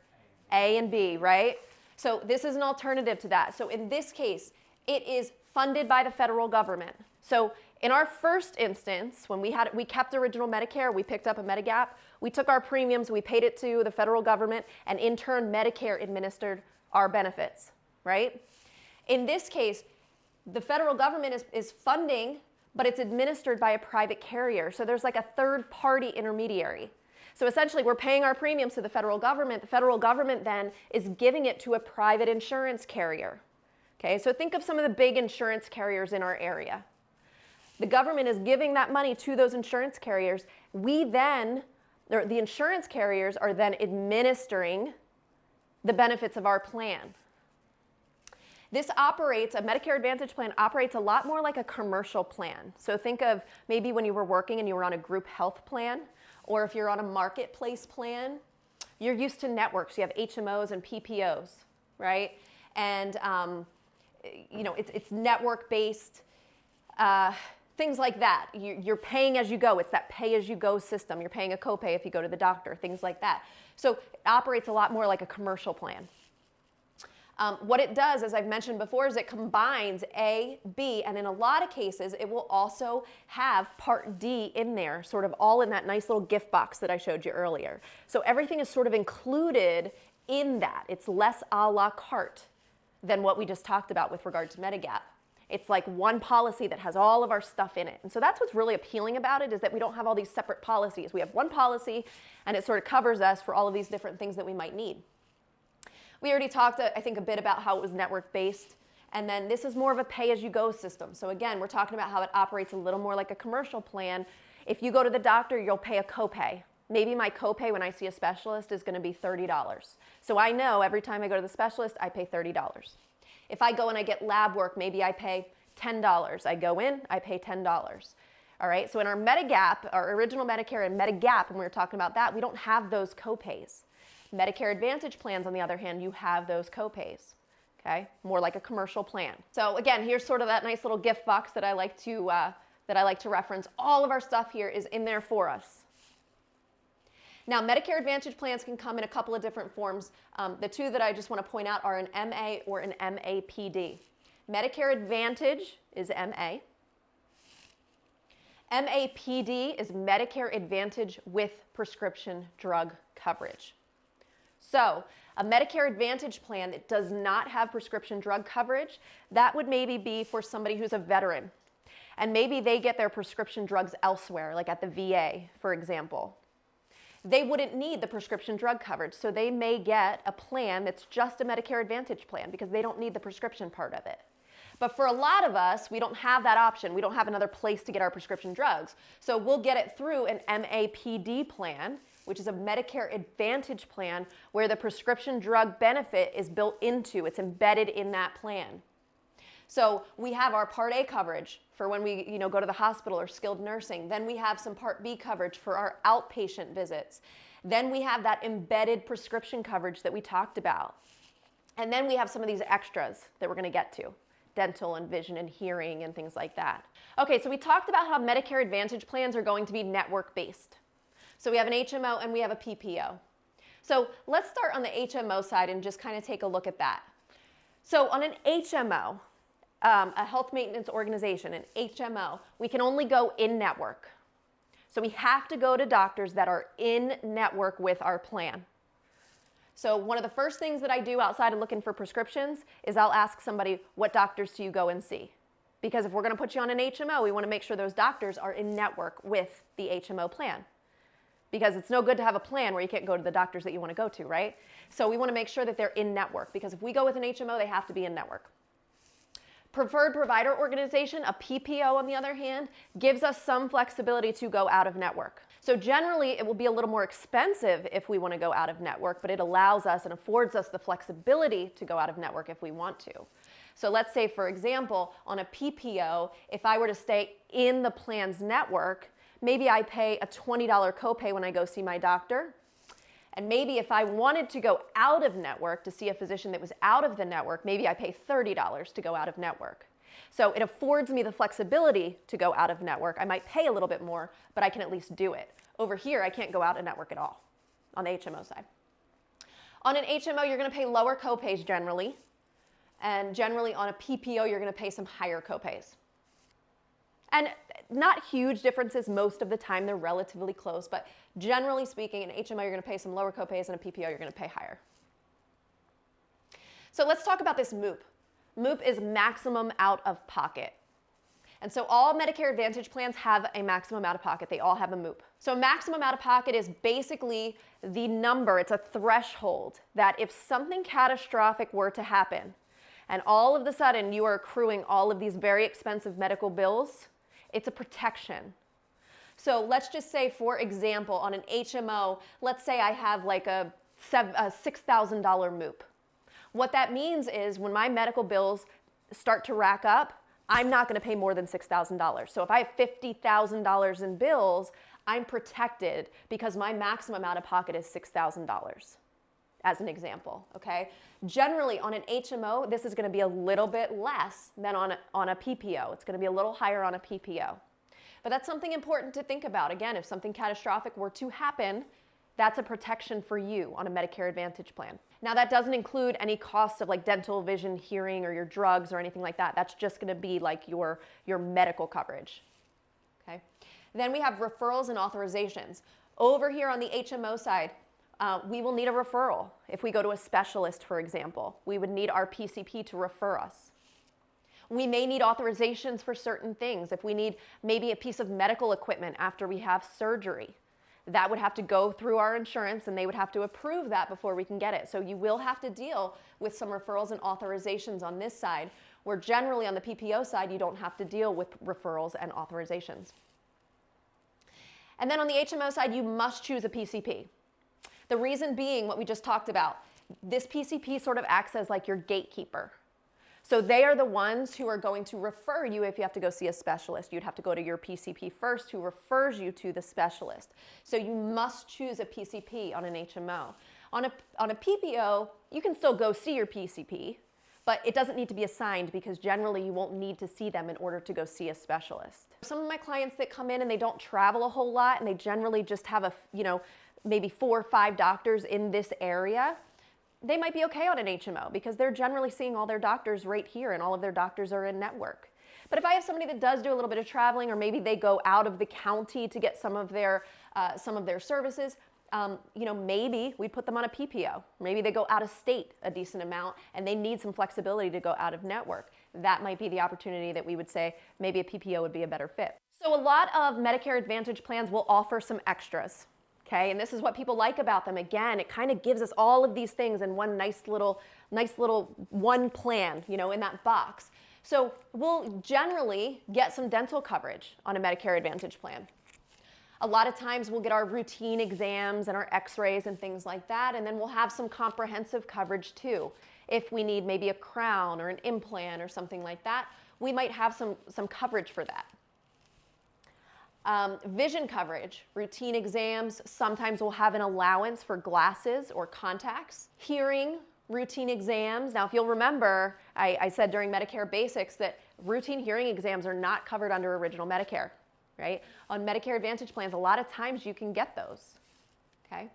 A and B, right? So this is an alternative to that. So in this case, it is funded by the federal government. So in our first instance, when we kept Original Medicare, we picked up a Medigap, we took our premiums, we paid it to the federal government, and in turn, Medicare administered our benefits, right? In this case, the federal government is funding, but it's administered by a private carrier. So there's like a third-party intermediary. So essentially, we're paying our premiums to the federal government. The federal government then is giving it to a private insurance carrier. Okay, so think of some of the big insurance carriers in our area. The government is giving that money to those insurance carriers. The insurance carriers are then administering the benefits of our plan. A Medicare Advantage plan operates a lot more like a commercial plan. So think of maybe when you were working and you were on a group health plan, or if you're on a marketplace plan, you're used to networks. You have HMOs and PPOs, right? And it's network-based, things like that. You're paying as you go. It's that pay-as-you-go system. You're paying a copay if you go to the doctor, things like that. So it operates a lot more like a commercial plan. What it does, as I've mentioned before, is it combines A, B, and in a lot of cases, it will also have Part D in there, sort of all in that nice little gift box that I showed you earlier. So everything is sort of included in that. It's less a la carte than what we just talked about with regard to Medigap. It's like one policy that has all of our stuff in it. And so that's what's really appealing about it, is that we don't have all these separate policies. We have one policy, and it sort of covers us for all of these different things that we might need. We already talked, I think, a bit about how it was network-based, and then this is more of a pay-as-you-go system. So again, we're talking about how it operates a little more like a commercial plan. If you go to the doctor, you'll pay a copay. Maybe my copay when I see a specialist is going to be $30. So I know every time I go to the specialist, I pay $30. If I go and I get lab work, maybe I pay $10. I go in, I pay $10. All right, so in our Medigap, our original Medicare and Medigap, when we were talking about that, we don't have those copays. Medicare Advantage plans, on the other hand, you have those copays. Okay, more like a commercial plan. So again, here's sort of that nice little gift box that I like to reference. All of our stuff here is in there for us. Now, Medicare Advantage plans can come in a couple of different forms. The two that I just want to point out are an MA or an MAPD. Medicare Advantage is MA. MAPD is Medicare Advantage with prescription drug coverage. So, a Medicare Advantage plan that does not have prescription drug coverage, that would maybe be for somebody who's a veteran. And maybe they get their prescription drugs elsewhere, like at the VA, for example. They wouldn't need the prescription drug coverage, so they may get a plan that's just a Medicare Advantage plan because they don't need the prescription part of it. But for a lot of us, we don't have that option. We don't have another place to get our prescription drugs. So we'll get it through an MAPD plan, which is a Medicare Advantage plan where the prescription drug benefit is built into, it's embedded in that plan. So we have our Part A coverage for when we go to the hospital or skilled nursing. Then we have some Part B coverage for our outpatient visits. Then we have that embedded prescription coverage that we talked about. And then we have some of these extras that we're going to get to. Dental and vision and hearing and things like that. Okay, so we talked about how Medicare Advantage plans are going to be network-based. So we have an HMO and we have a PPO. So let's start on the HMO side and just kind of take a look at that. So on an HMO, a health maintenance organization, an HMO, we can only go in-network. So we have to go to doctors that are in-network with our plan. So one of the first things that I do outside of looking for prescriptions is I'll ask somebody, what doctors do you go and see? Because if we're going to put you on an HMO, we want to make sure those doctors are in network with the HMO plan. Because it's no good to have a plan where you can't go to the doctors that you want to go to, right? So we want to make sure that they're in network, because if we go with an HMO, they have to be in network. Preferred provider organization, a PPO on the other hand, gives us some flexibility to go out of network. So generally it will be a little more expensive if we want to go out of network, but it allows us and affords us the flexibility to go out of network if we want to. So let's say, for example, on a PPO, if I were to stay in the plan's network, maybe I pay a $20 copay when I go see my doctor. And maybe if I wanted to go out of network to see a physician that was out of the network, maybe I pay $30 to go out of network. So it affords me the flexibility to go out of network. I might pay a little bit more, but I can at least do it. Over here, I can't go out of network at all on the HMO side. On an HMO, you're going to pay lower copays generally. And generally on a PPO, you're going to pay some higher copays. And not huge differences most of the time, they're relatively close, but generally speaking, in HMO you're going to pay some lower copays, and a PPO you're going to pay higher. So let's talk about this MOOP. MOOP is maximum out of pocket. And so all Medicare Advantage plans have a maximum out of pocket. They all have a MOOP. So maximum out of pocket is basically the number, it's a threshold that if something catastrophic were to happen, and all of a sudden you are accruing all of these very expensive medical bills, it's a protection. So let's just say, for example, on an HMO, let's say I have like a $6,000 MOOP. What that means is when my medical bills start to rack up, I'm not going to pay more than $6,000. So if I have $50,000 in bills, I'm protected because my maximum out of pocket is $6,000, as an example, okay? Generally, on an HMO, this is going to be a little bit less than on a PPO. It's going to be a little higher on a PPO. But that's something important to think about. Again, if something catastrophic were to happen, that's a protection for you on a Medicare Advantage plan. Now, that doesn't include any costs of like dental, vision, hearing, or your drugs or anything like that. That's just going to be like your medical coverage, okay? Then we have referrals and authorizations. Over here on the HMO side, we will need a referral. If we go to a specialist, for example, we would need our PCP to refer us. We may need authorizations for certain things. If we need maybe a piece of medical equipment after we have surgery, that would have to go through our insurance and they would have to approve that before we can get it. So you will have to deal with some referrals and authorizations on this side, where generally on the PPO side, you don't have to deal with referrals and authorizations. And then on the HMO side, you must choose a PCP. The reason being what we just talked about, this PCP sort of acts as like your gatekeeper. So they are the ones who are going to refer you if you have to go see a specialist. You'd have to go to your PCP first, who refers you to the specialist. So you must choose a PCP on an HMO. On a PPO, you can still go see your PCP, but it doesn't need to be assigned because generally you won't need to see them in order to go see a specialist. Some of my clients that come in and they don't travel a whole lot and they generally just have maybe 4 or 5 doctors in this area, they might be okay on an HMO because they're generally seeing all their doctors right here and all of their doctors are in network. But if I have somebody that does do a little bit of traveling, or maybe they go out of the county to get some of their services, maybe we put them on a PPO. Maybe they go out of state a decent amount and they need some flexibility to go out of network. That might be the opportunity that we would say maybe a PPO would be a better fit. So a lot of Medicare Advantage plans will offer some extras. Okay, and this is what people like about them. Again, it kind of gives us all of these things in one nice little one plan, in that box. So we'll generally get some dental coverage on a Medicare Advantage plan. A lot of times we'll get our routine exams and our x-rays and things like that, and then we'll have some comprehensive coverage too. If we need maybe a crown or an implant or something like that, we might have some coverage for that. Vision coverage, routine exams, sometimes we'll have an allowance for glasses or contacts. Hearing, routine exams. Now, if you'll remember, I said during Medicare Basics that routine hearing exams are not covered under Original Medicare, right? On Medicare Advantage plans, a lot of times you can get those, okay?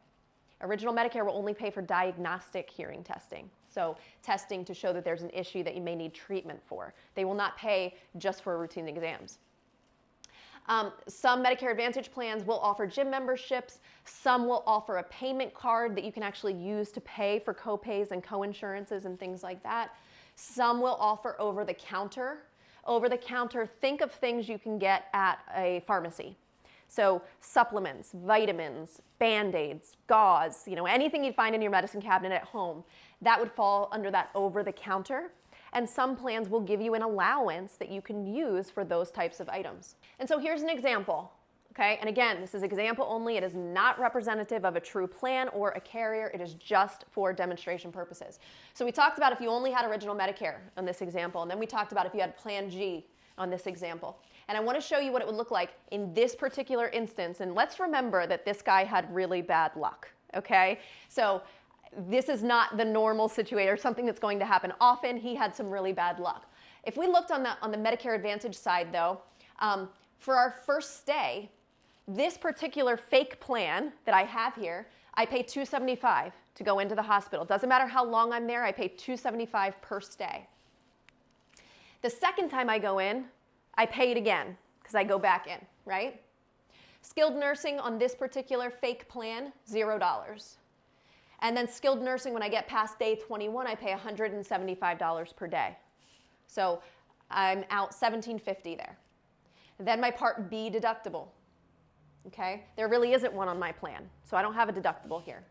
Original Medicare will only pay for diagnostic hearing testing. So testing to show that there's an issue that you may need treatment for. They will not pay just for routine exams. Some Medicare Advantage plans will offer gym memberships. Some will offer a payment card that you can actually use to pay for copays and coinsurances and things like that. Some will offer over-the-counter. Over-the-counter, think of things you can get at a pharmacy. So supplements, vitamins, Band-Aids, gauze, anything you'd find in your medicine cabinet at home, that would fall under that over-the-counter. And some plans will give you an allowance that you can use for those types of items. And so here's an example, okay? And again, this is example only. It is not representative of a true plan or a carrier. It is just for demonstration purposes. So we talked about if you only had Original Medicare on this example, and then we talked about if you had Plan G on this example. And I want to show you what it would look like in this particular instance. And let's remember that this guy had really bad luck, okay? So this is not the normal situation or something that's going to happen often. He had some really bad luck. If we looked on the Medicare Advantage side though, for our first stay, this particular fake plan that I have here, I pay $275 to go into the hospital. Doesn't matter how long I'm there, I pay $275 per stay. The second time I go in, I pay it again because I go back in, right? Skilled nursing on this particular fake plan, $0. And then skilled nursing, when I get past day 21, I pay $175 per day. So I'm out $1,750 there. Then my Part B deductible, okay? There really isn't one on my plan, so I don't have a deductible here.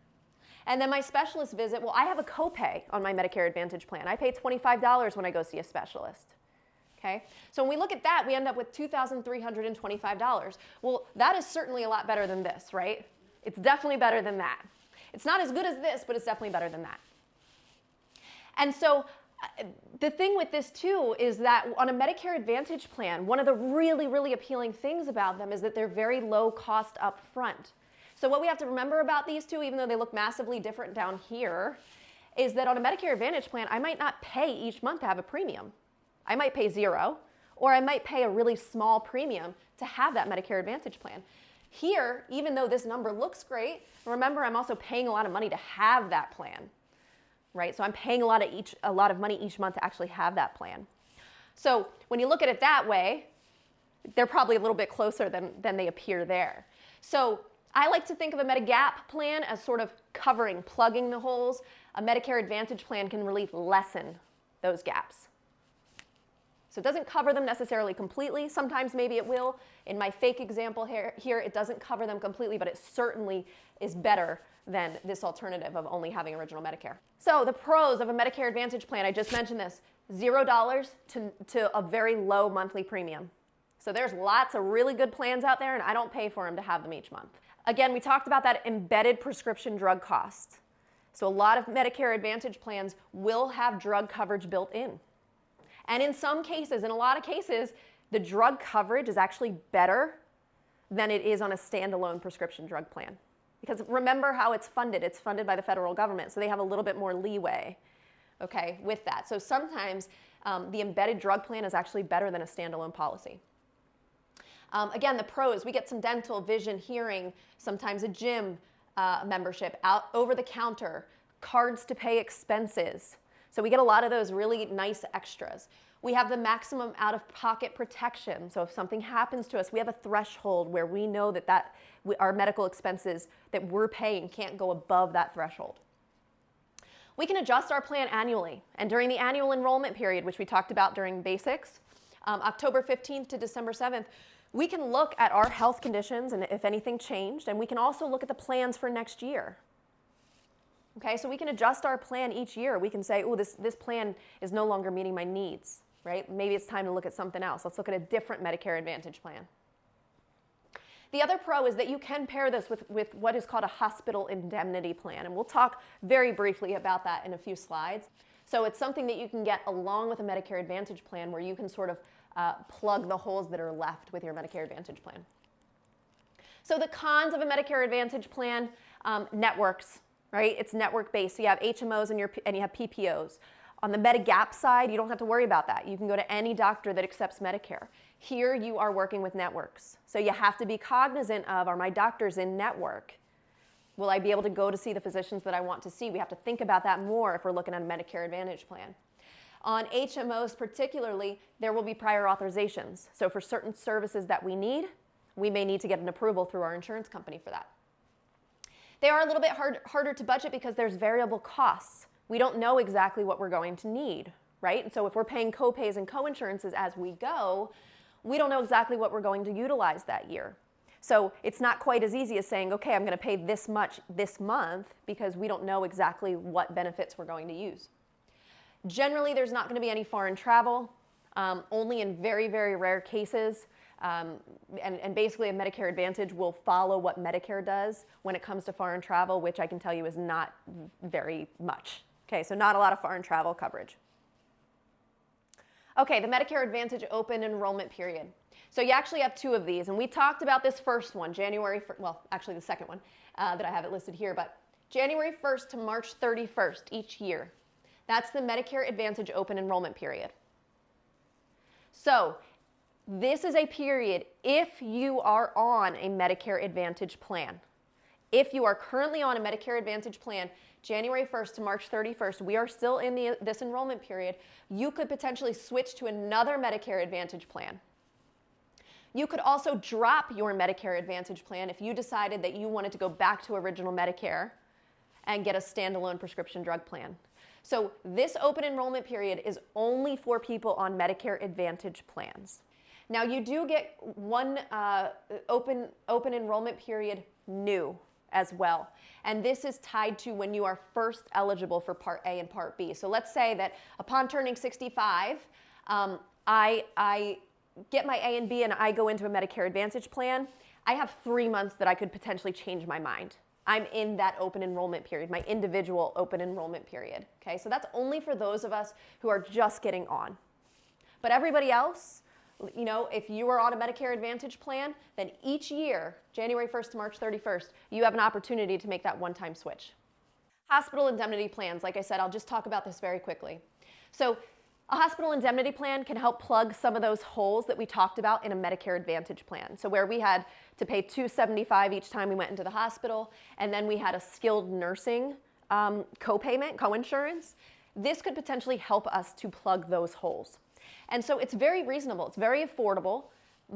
And then my specialist visit, well, I have a copay on my Medicare Advantage plan. I pay $25 when I go see a specialist, okay? So when we look at that, we end up with $2,325. Well, that is certainly a lot better than this, right? It's definitely better than that. It's not as good as this, but it's definitely better than that. And so the thing with this too is that on a Medicare Advantage plan, one of the really, really appealing things about them is that they're very low cost up front. So what we have to remember about these two, even though they look massively different down here, is that on a Medicare Advantage plan, I might not pay each month to have a premium. I might pay $0, or I might pay a really small premium to have that Medicare Advantage plan. Here, even though this number looks great, remember I'm also paying a lot of money to have that plan, right? So I'm paying a lot of money each month to actually have that plan. So when you look at it that way, they're probably a little bit closer than they appear there. So I like to think of a Medigap plan as sort of covering, plugging the holes. A Medicare Advantage plan can really lessen those gaps. So it doesn't cover them necessarily completely. Sometimes maybe it will. In my fake example here, it doesn't cover them completely, but it certainly is better than this alternative of only having Original Medicare. So the pros of a Medicare Advantage plan, I just mentioned this, $0 to a very low monthly premium. So there's lots of really good plans out there, and I don't pay for them to have them each month. Again, we talked about that embedded prescription drug cost. So a lot of Medicare Advantage plans will have drug coverage built in. And in some cases, in a lot of cases, the drug coverage is actually better than it is on a standalone prescription drug plan. Because remember how it's funded. It's funded by the federal government, so they have a little bit more leeway, okay, with that. So sometimes the embedded drug plan is actually better than a standalone policy. Again, the pros, we get some dental, vision, hearing, sometimes a gym membership, out over the counter, cards to pay expenses. So we get a lot of those really nice extras. We have the maximum out-of-pocket protection. So if something happens to us, we have a threshold where we know that our medical expenses that we're paying can't go above that threshold. We can adjust our plan annually. And during the annual enrollment period, which we talked about during basics, October 15th to December 7th, we can look at our health conditions and if anything changed, and we can also look at the plans for next year. Okay, so we can adjust our plan each year. We can say, oh, this plan is no longer meeting my needs, right? Maybe it's time to look at something else. Let's look at a different Medicare Advantage plan. The other pro is that you can pair this with what is called a hospital indemnity plan, and we'll talk very briefly about that in a few slides. So it's something that you can get along with a Medicare Advantage plan where you can sort of plug the holes that are left with your Medicare Advantage plan. So the cons of a Medicare Advantage plan, networks, right? It's network-based. So you have HMOs and you have PPOs. On the Medigap side, you don't have to worry about that. You can go to any doctor that accepts Medicare. Here you are working with networks. So you have to be cognizant of, are my doctors in network? Will I be able to go to see the physicians that I want to see? We have to think about that more if we're looking at a Medicare Advantage plan. On HMOs particularly, there will be prior authorizations. So for certain services that we need, we may need to get an approval through our insurance company for that. They are a little bit harder to budget because there's variable costs. We don't know exactly what we're going to need, right? And so if we're paying co-pays and co-insurances as we go, we don't know exactly what we're going to utilize that year. So it's not quite as easy as saying, okay, I'm going to pay this much this month because we don't know exactly what benefits we're going to use. Generally, there's not going to be any foreign travel, only in very, very rare cases. And basically a Medicare Advantage will follow what Medicare does when it comes to foreign travel, which I can tell you is not very much. Okay, so not a lot of foreign travel coverage. Okay, the Medicare Advantage open enrollment period. So you actually have two of these, and we talked about this first one, well, actually the second one that I have it listed here, but January 1st to March 31st each year. That's the Medicare Advantage open enrollment period. So this is a period if you are on a Medicare Advantage plan. If you are currently on a Medicare Advantage plan, January 1st to March 31st, we are still in this enrollment period, you could potentially switch to another Medicare Advantage plan. You could also drop your Medicare Advantage plan if you decided that you wanted to go back to original Medicare and get a standalone prescription drug plan. So this open enrollment period is only for people on Medicare Advantage plans. Now you do get one open enrollment period new as well. And this is tied to when you are first eligible for Part A and Part B. So let's say that upon turning 65, I get my A and B and I go into a Medicare Advantage plan. I have 3 months that I could potentially change my mind. I'm in that open enrollment period, my individual open enrollment period. Okay, so that's only for those of us who are just getting on. But everybody else, you know, if you are on a Medicare Advantage plan, then each year, January 1st to March 31st, you have an opportunity to make that one-time switch. Hospital indemnity plans, like I said, I'll just talk about this very quickly. So a hospital indemnity plan can help plug some of those holes that we talked about in a Medicare Advantage plan. So where we had to pay $275 each time we went into the hospital, and then we had a skilled nursing co-payment, co-insurance, this could potentially help us to plug those holes. And so it's very reasonable, it's very affordable.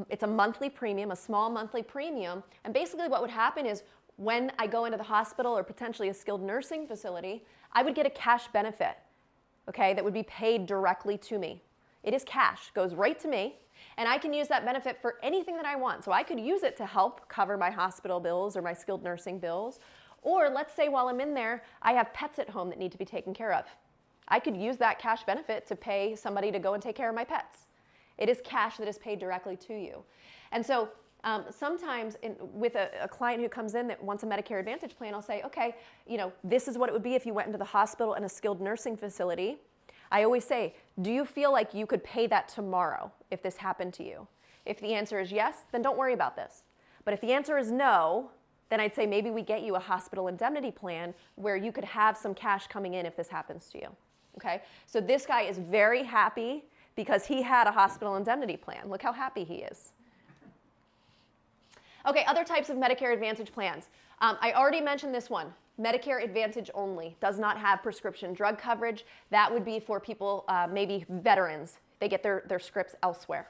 It's a monthly premium, a small monthly premium. And basically what would happen is when I go into the hospital or potentially a skilled nursing facility, I would get a cash benefit, okay, that would be paid directly to me. It is cash, goes right to me, and I can use that benefit for anything that I want. So I could use it to help cover my hospital bills or my skilled nursing bills. Or let's say while I'm in there, I have pets at home that need to be taken care of. I could use that cash benefit to pay somebody to go and take care of my pets. It is cash that is paid directly to you. And so sometimes with a client who comes in that wants a Medicare Advantage plan, I'll say, okay, you know, this is what it would be if you went into the hospital and a skilled nursing facility. I always say, do you feel like you could pay that tomorrow if this happened to you? If the answer is yes, then don't worry about this. But if the answer is no, then I'd say maybe we get you a hospital indemnity plan where you could have some cash coming in if this happens to you. Okay? So this guy is very happy because he had a hospital indemnity plan. Look how happy he is. Okay, other types of Medicare Advantage plans. I already mentioned this one. Medicare Advantage only does not have prescription drug coverage. That would be for people, maybe veterans. They get their scripts elsewhere.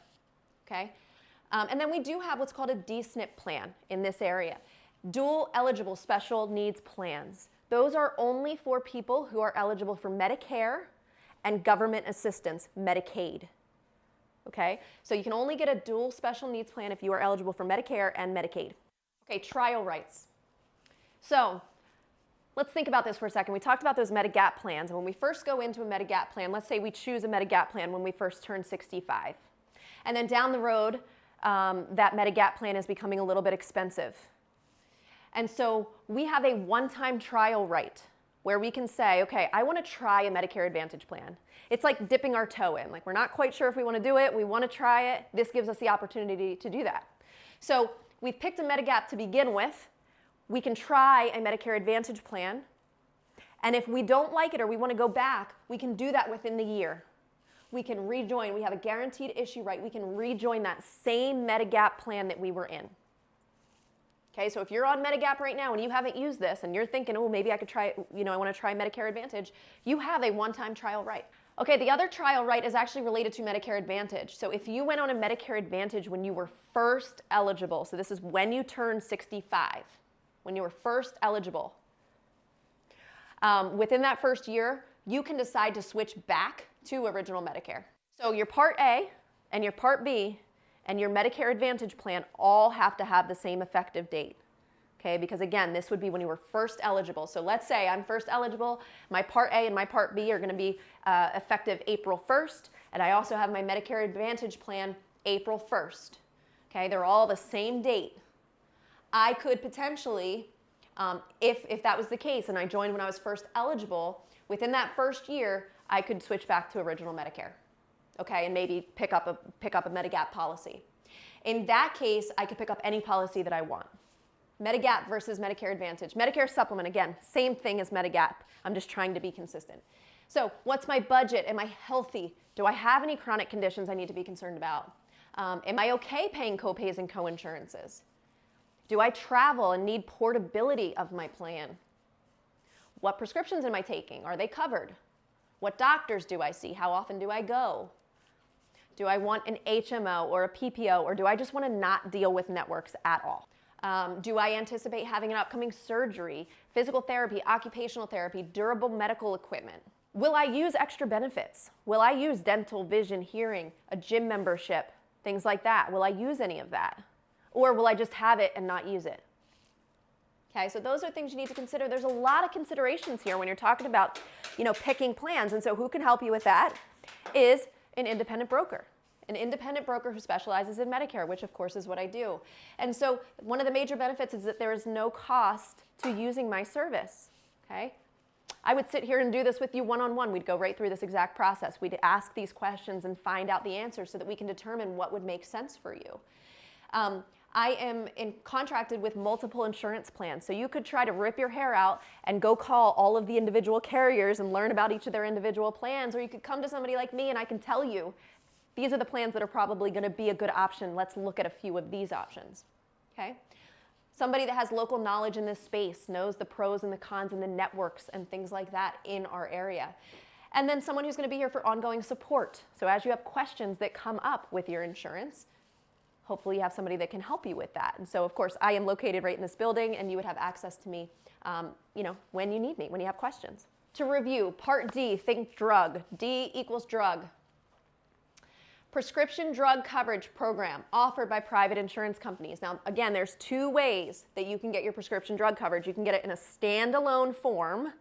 Okay? And then we do have what's called a D-SNP plan in this area. Dual eligible special needs plans. Those are only for people who are eligible for Medicare and government assistance, Medicaid. Okay, so you can only get a dual special needs plan if you are eligible for Medicare and Medicaid. Okay, trial rights. So let's think about this for a second. We talked about those Medigap plans, and when we first go into a Medigap plan, let's say we choose a Medigap plan when we first turn 65. And then down the road, that Medigap plan is becoming a little bit expensive. And so we have a one-time trial right where we can say, okay, I want to try a Medicare Advantage plan. It's like dipping our toe in. Like, we're not quite sure if we want to do it. We want to try it. This gives us the opportunity to do that. So we've picked a Medigap to begin with. We can try a Medicare Advantage plan. And if we don't like it or we want to go back, we can do that within the year. We can rejoin. We have a guaranteed issue right. We can rejoin that same Medigap plan that we were in. Okay, so if you're on Medigap right now and you haven't used this and you're thinking, oh, maybe I could try, I want to try Medicare Advantage, you have a one-time trial right. Okay, the other trial right is actually related to Medicare Advantage. So if you went on a Medicare Advantage when you were first eligible, so this is when you turned 65, when you were first eligible, within that first year, you can decide to switch back to original Medicare. So your Part A and your Part B and your Medicare Advantage plan all have to have the same effective date. Okay, because again, this would be when you were first eligible. So let's say I'm first eligible, my Part A and my Part B are going to be effective April 1st, and I also have my Medicare Advantage plan April 1st. Okay, they're all the same date. I could potentially, if that was the case and I joined when I was first eligible, within that first year, I could switch back to original Medicare. Okay, and maybe pick up a Medigap policy. In that case, I could pick up any policy that I want. Medigap versus Medicare Advantage. Medicare Supplement, again, same thing as Medigap. I'm just trying to be consistent. So what's my budget? Am I healthy? Do I have any chronic conditions I need to be concerned about? Am I okay paying copays and coinsurances? Do I travel and need portability of my plan? What prescriptions am I taking? Are they covered? What doctors do I see? How often do I go? Do I want an HMO or a PPO, or do I just want to not deal with networks at all? Do I anticipate having an upcoming surgery, physical therapy, occupational therapy, durable medical equipment? Will I use extra benefits? Will I use dental, vision, hearing, a gym membership, things like that? Will I use any of that? Or will I just have it and not use it? Okay, so those are things you need to consider. There's a lot of considerations here when you're talking about, picking plans. And so who can help you with that is an independent broker. An independent broker who specializes in Medicare, which of course is what I do. And so one of the major benefits is that there is no cost to using my service, okay? I would sit here and do this with you one-on-one. We'd go right through this exact process. We'd ask these questions and find out the answers so that we can determine what would make sense for you. I am contracted with multiple insurance plans, so you could try to rip your hair out and go call all of the individual carriers and learn about each of their individual plans, or you could come to somebody like me and I can tell you, these are the plans that are probably going to be a good option. Let's look at a few of these options, okay? Somebody that has local knowledge in this space, knows the pros and the cons and the networks and things like that in our area. And then someone who's going to be here for ongoing support. So as you have questions that come up with your insurance, hopefully you have somebody that can help you with that. And so, of course, I am located right in this building, and you would have access to me, when you need me, when you have questions. To review, Part D, think drug. D equals drug. Prescription drug coverage program offered by private insurance companies. Now, again, there's two ways that you can get your prescription drug coverage. You can get it in a standalone form.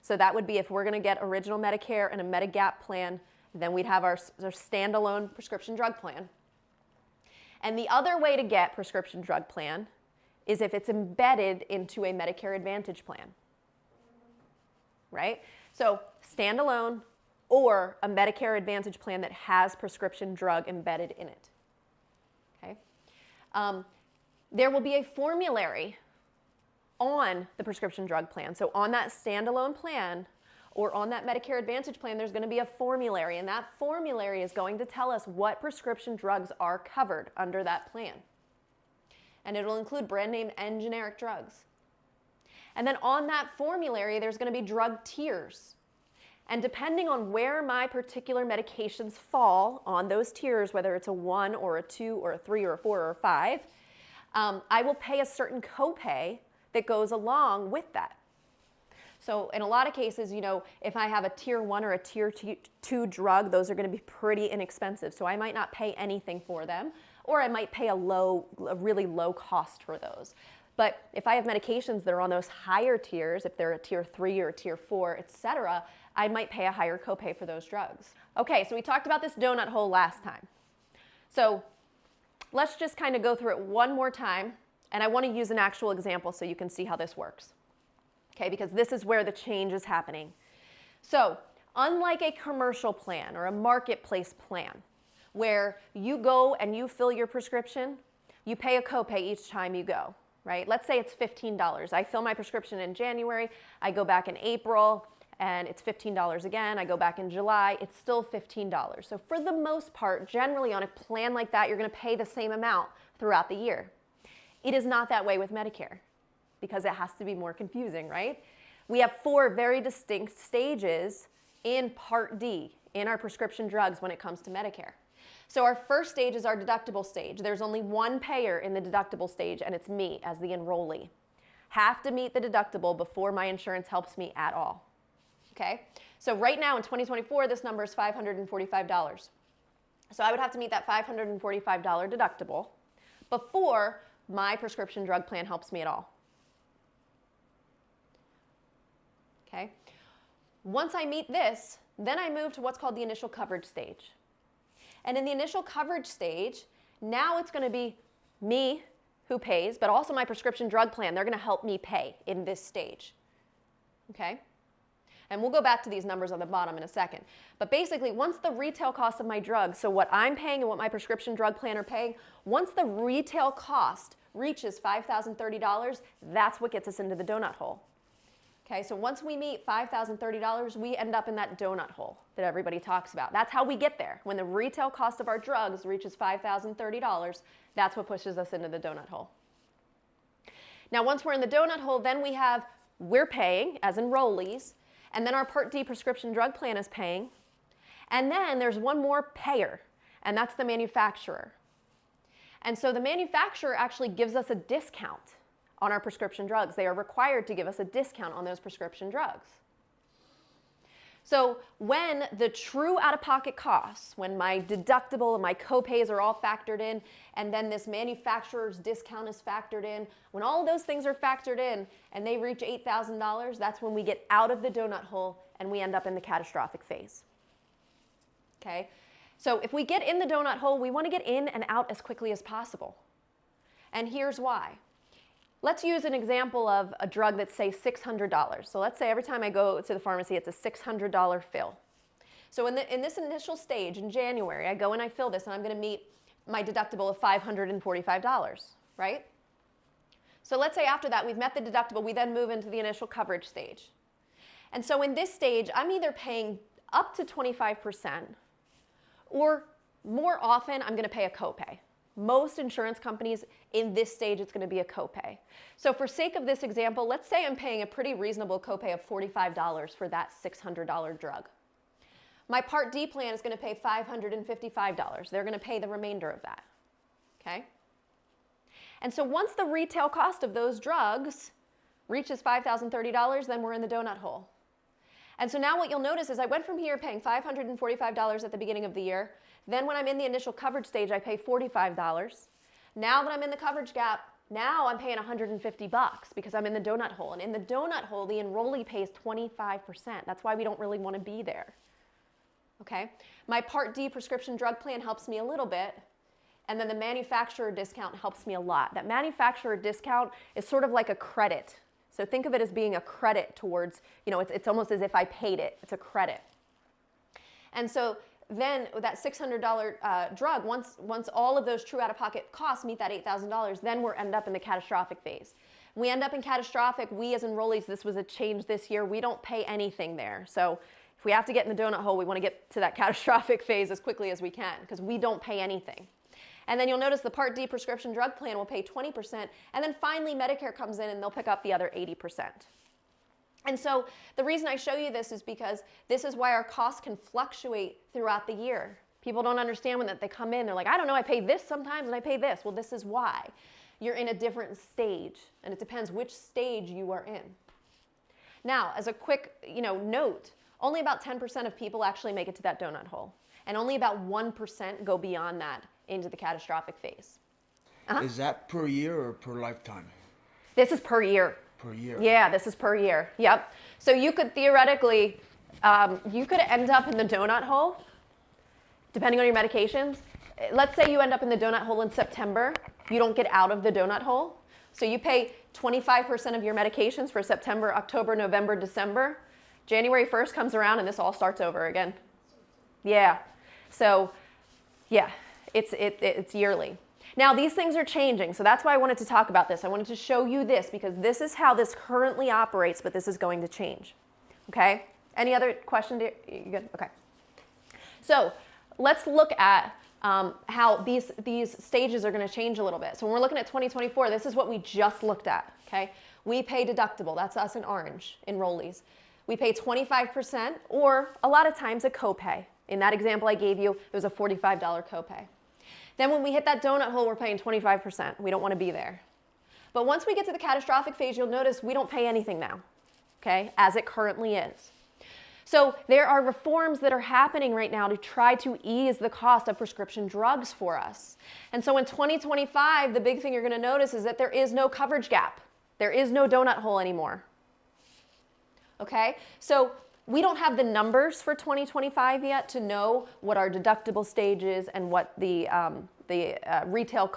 So that would be if we're going to get original Medicare and a Medigap plan, then we'd have our standalone prescription drug plan. And the other way to get prescription drug plan is if it's embedded into a Medicare Advantage plan, right? So standalone, or a Medicare Advantage plan that has prescription drug embedded in it. Okay? There will be a formulary on the prescription drug plan. So on that standalone plan or on that Medicare Advantage plan, there's going to be a formulary, and that formulary is going to tell us what prescription drugs are covered under that plan. And it'll include brand name and generic drugs. And then on that formulary, there's going to be drug tiers. And depending on where my particular medications fall on those tiers, whether it's a 1 or a 2 or a 3 or a 4 or a 5, I will pay a certain copay that goes along with that. So in a lot of cases, you know, if I have a tier 1 or a tier 2 drug, those are going to be pretty inexpensive. So I might not pay anything for them, or I might pay a really low cost for those. But if I have medications that are on those higher tiers, if they're a tier 3 or a tier 4, etc., I might pay a higher copay for those drugs. Okay, so we talked about this donut hole last time. So let's just kind of go through it one more time, and I want to use an actual example so you can see how this works. Okay, because this is where the change is happening. So, unlike a commercial plan or a marketplace plan, where you go and you fill your prescription, you pay a copay each time you go, right? Let's say it's $15. I fill my prescription in January, I go back in April, and it's $15 again. I go back in July, it's still $15. So for the most part, generally on a plan like that, you're going to pay the same amount throughout the year. It is not that way with Medicare, because it has to be more confusing, right? We have 4 very distinct stages in Part D, in our prescription drugs when it comes to Medicare. So our first stage is our deductible stage. There's only one payer in the deductible stage, and it's me as the enrollee. Have to meet the deductible before my insurance helps me at all. Okay? So right now in 2024, this number is $545. So I would have to meet that $545 deductible before my prescription drug plan helps me at all. Okay? Once I meet this, then I move to what's called the initial coverage stage. And in the initial coverage stage, now it's going to be me who pays, but also my prescription drug plan. They're going to help me pay in this stage. Okay? And we'll go back to these numbers on the bottom in a second. But basically, once the retail cost of my drug, so what I'm paying and what my prescription drug plan are paying, once the retail cost reaches $5,030, that's what gets us into the donut hole. Okay, so once we meet $5,030, we end up in that donut hole that everybody talks about. That's how we get there. When the retail cost of our drugs reaches $5,030, that's what pushes us into the donut hole. Now, once we're in the donut hole, then we're paying as enrollees, and then our Part D prescription drug plan is paying, and then there's one more payer, and that's the manufacturer. And so the manufacturer actually gives us a discount on our prescription drugs. They are required to give us a discount on those prescription drugs. So when the true out-of-pocket costs, when my deductible and my copays are all factored in, and then this manufacturer's discount is factored in, when all of those things are factored in and they reach $8,000, that's when we get out of the donut hole and we end up in the catastrophic phase. Okay? So if we get in the donut hole, we want to get in and out as quickly as possible. And here's why. Let's use an example of a drug that's, say, $600. So let's say every time I go to the pharmacy, it's a $600 fill. So in this initial stage, in January, I go and I fill this, and I'm going to meet my deductible of $545, right? So let's say after that, we've met the deductible, we then move into the initial coverage stage. And so in this stage, I'm either paying up to 25%, or more often, I'm going to pay a copay. Most insurance companies, in this stage, it's going to be a copay. So for sake of this example, let's say I'm paying a pretty reasonable copay of $45 for that $600 drug. My Part D plan is going to pay $555. They're going to pay the remainder of that. Okay? And so once the retail cost of those drugs reaches $5,030, then we're in the donut hole. And so now what you'll notice is I went from here paying $545 at the beginning of the year. Then when I'm in the initial coverage stage, I pay $45. Now that I'm in the coverage gap, now I'm paying $150 because I'm in the donut hole. And in the donut hole, the enrollee pays 25%. That's why we don't really want to be there. Okay? My Part D prescription drug plan helps me a little bit, and then the manufacturer discount helps me a lot. That manufacturer discount is sort of like a credit. So think of it as being a credit towards, it's almost as if I paid it. It's a credit. And so then that $600 drug, once all of those true out-of-pocket costs meet that $8,000, then we're end up in the catastrophic phase. We end up in catastrophic, we as enrollees, this was a change this year, we don't pay anything there. So if we have to get in the donut hole, we want to get to that catastrophic phase as quickly as we can because we don't pay anything. And then you'll notice the Part D prescription drug plan will pay 20%, and then finally Medicare comes in and they'll pick up the other 80%. And so the reason I show you this is because this is why our costs can fluctuate throughout the year. People don't understand when they come in, they're like, I don't know, I pay this sometimes and I pay this. Well, this is why. You're in a different stage, and it depends which stage you are in. Now, as a quick note, only about 10% of people actually make it to that donut hole, and only about 1% go beyond that into the catastrophic phase.
Is that per year or per lifetime?
This is per year.
Per year.
Yeah, this is per year. Yep. So you could theoretically, you could end up in the donut hole, depending on your medications. Let's say you end up in the donut hole in September. You don't get out of the donut hole. So you pay 25% of your medications for September, October, November, December. January 1st comes around and this all starts over again. Yeah. So yeah, it's yearly. Now these things are changing, so that's why I wanted to talk about this. I wanted to show you this because this is how this currently operates, but this is going to change. Okay? Any other question? You good? Okay. So let's look at how these stages are going to change a little bit. So when we're looking at 2024, this is what we just looked at. Okay? We pay deductible. That's us in orange, enrollees. We pay 25% or a lot of times a copay. In that example I gave you, it was a $45 copay. Then when we hit that donut hole, we're paying 25%. We don't want to be there. But once we get to the catastrophic phase, you'll notice we don't pay anything now, okay, as it currently is. So there are reforms that are happening right now to try to ease the cost of prescription drugs for us. And so in 2025, the big thing you're going to notice is that there is no coverage gap. There is no donut hole anymore. Okay? So we don't have the numbers for 2025 yet to know what our deductible stage is and what the retail,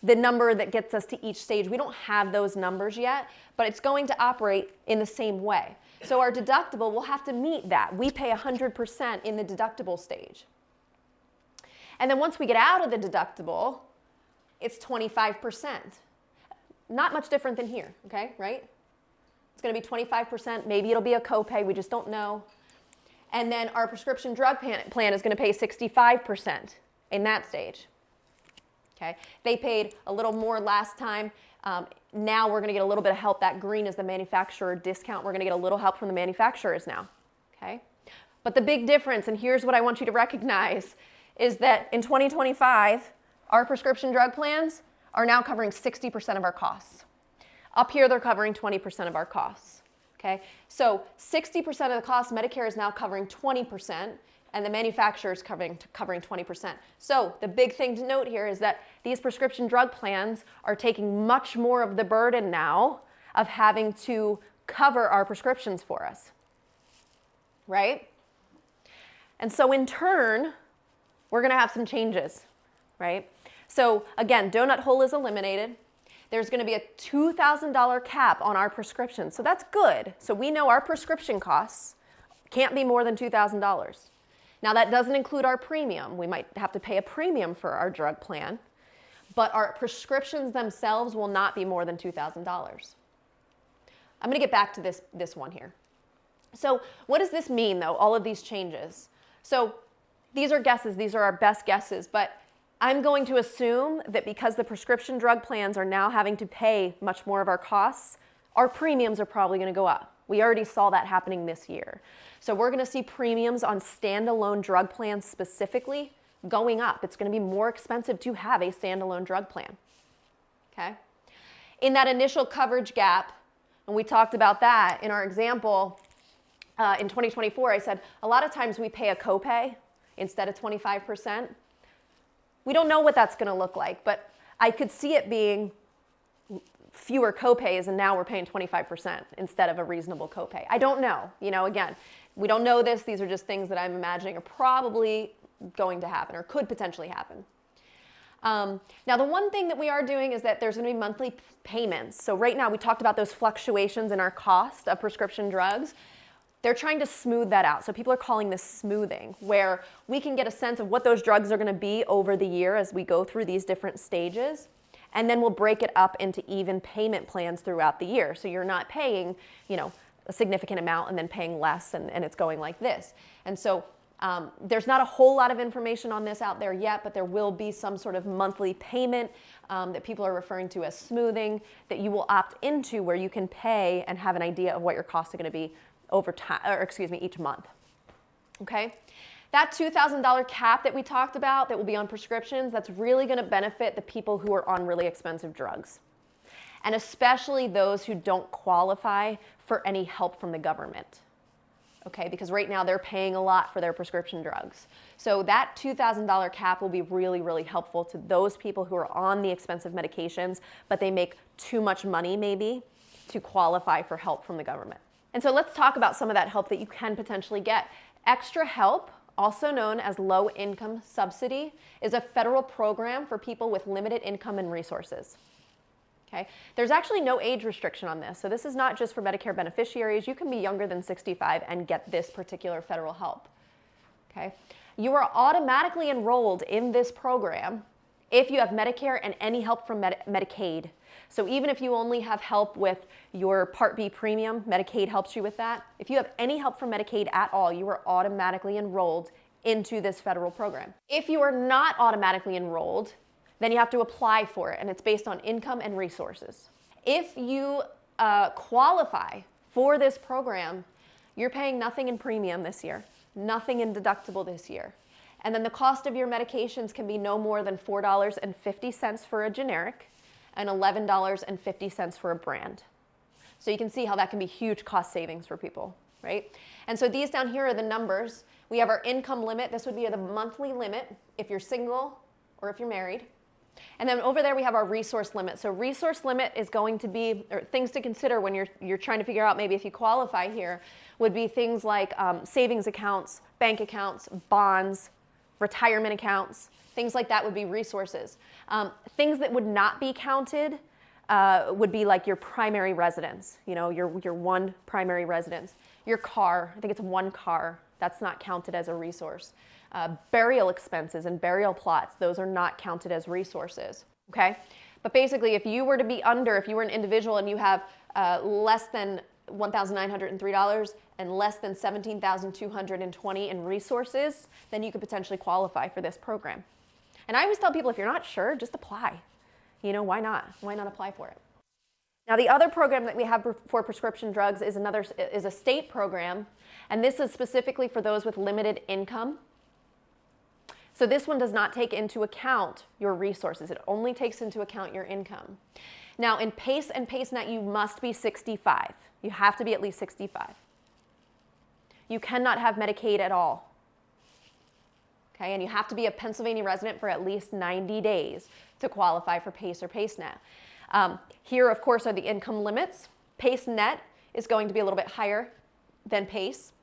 the number that gets us to each stage. We don't have those numbers yet, but it's going to operate in the same way. So our deductible will have to meet that. We pay 100% in the deductible stage. And then once we get out of the deductible, it's 25%. Not much different than here, okay, right? It's going to be 25%. Maybe it'll be a copay. We just don't know. And then our prescription drug plan is going to pay 65% in that stage. Okay? They paid a little more last time. Now we're going to get a little bit of help. That green is the manufacturer discount. We're going to get a little help from the manufacturers now. Okay? But the big difference, and here's what I want you to recognize, is that in 2025, our prescription drug plans are now covering 60% of our costs. Up here, they're covering 20% of our costs, okay? So 60% of the costs, Medicare is now covering 20%, and the manufacturer is covering 20%. So the big thing to note here is that these prescription drug plans are taking much more of the burden now of having to cover our prescriptions for us, right? And so in turn, we're gonna have some changes, right? So again, donut hole is eliminated. There's going to be a $2,000 cap on our prescription. So that's good. So we know our prescription costs can't be more than $2,000. Now that doesn't include our premium. We might have to pay a premium for our drug plan, but our prescriptions themselves will not be more than $2,000. I'm going to get back to this one here. So what does this mean though, all of these changes? So these are guesses. These are our best guesses, but I'm going to assume that because the prescription drug plans are now having to pay much more of our costs, our premiums are probably going to go up. We already saw that happening this year. So we're going to see premiums on standalone drug plans specifically going up. It's going to be more expensive to have a standalone drug plan. Okay? In that initial coverage gap, and we talked about that in our example in 2024, I said a lot of times we pay a copay instead of 25%. We don't know what that's going to look like, but I could see it being fewer copays, and now we're paying 25% instead of a reasonable copay. I don't know. Again, we don't know this. These are just things that I'm imagining are probably going to happen or could potentially happen. Now, the one thing that we are doing is that there's going to be monthly payments. So right now, we talked about those fluctuations in our cost of prescription drugs. They're trying to smooth that out. So people are calling this smoothing, where we can get a sense of what those drugs are going to be over the year as we go through these different stages. And then we'll break it up into even payment plans throughout the year. So you're not paying, a significant amount and then paying less, and it's going like this. And so there's not a whole lot of information on this out there yet, but there will be some sort of monthly payment that people are referring to as smoothing that you will opt into, where you can pay and have an idea of what your costs are going to be over time, each month. Okay? That $2,000 cap that we talked about that will be on prescriptions, that's really going to benefit the people who are on really expensive drugs, and especially those who don't qualify for any help from the government. Okay, because right now they're paying a lot for their prescription drugs. So that $2,000 cap will be really, really helpful to those people who are on the expensive medications, but they make too much money maybe to qualify for help from the government. And so let's talk about some of that help that you can potentially get. Extra Help, also known as Low Income Subsidy, is a federal program for people with limited income and resources. Okay. There's actually no age restriction on this. So this is not just for Medicare beneficiaries. You can be younger than 65 and get this particular federal help. Okay. You are automatically enrolled in this program if you have Medicare and any help from Medicaid. So even if you only have help with your Part B premium, Medicaid helps you with that. If you have any help from Medicaid at all, you are automatically enrolled into this federal program. If you are not automatically enrolled, then you have to apply for it, and it's based on income and resources. If you qualify for this program, you're paying nothing in premium this year, nothing in deductible this year. And then the cost of your medications can be no more than $4.50 for a generic and $11.50 for a brand. So you can see how that can be huge cost savings for people, right? And so these down here are the numbers. We have our income limit. This would be the monthly limit if you're single or if you're married. And then over there we have our resource limit. So resource limit is going to be, or things to consider when you're trying to figure out maybe if you qualify here, would be things like savings accounts, bank accounts, bonds, retirement accounts, things like that would be resources. Things that would not be counted would be like your primary residence, your one primary residence. Your car, I think it's one car, that's not counted as a resource. Burial expenses and burial plots, those are not counted as resources, okay? But basically, if you were an individual and you have less than $1,903 and less than $17,220 in resources, then you could potentially qualify for this program. And I always tell people, if you're not sure, just apply. Why not? Why not apply for it? Now, the other program that we have for prescription drugs is a state program, and this is specifically for those with limited income. So this one does not take into account your resources. It only takes into account your income. Now, in PACE and PACEnet, you must be 65. You have to be at least 65. You cannot have Medicaid at all. Okay, and you have to be a Pennsylvania resident for at least 90 days to qualify for PACE or PACEnet. Here, of course, are the income limits. PACEnet is going to be a little bit higher than PACE.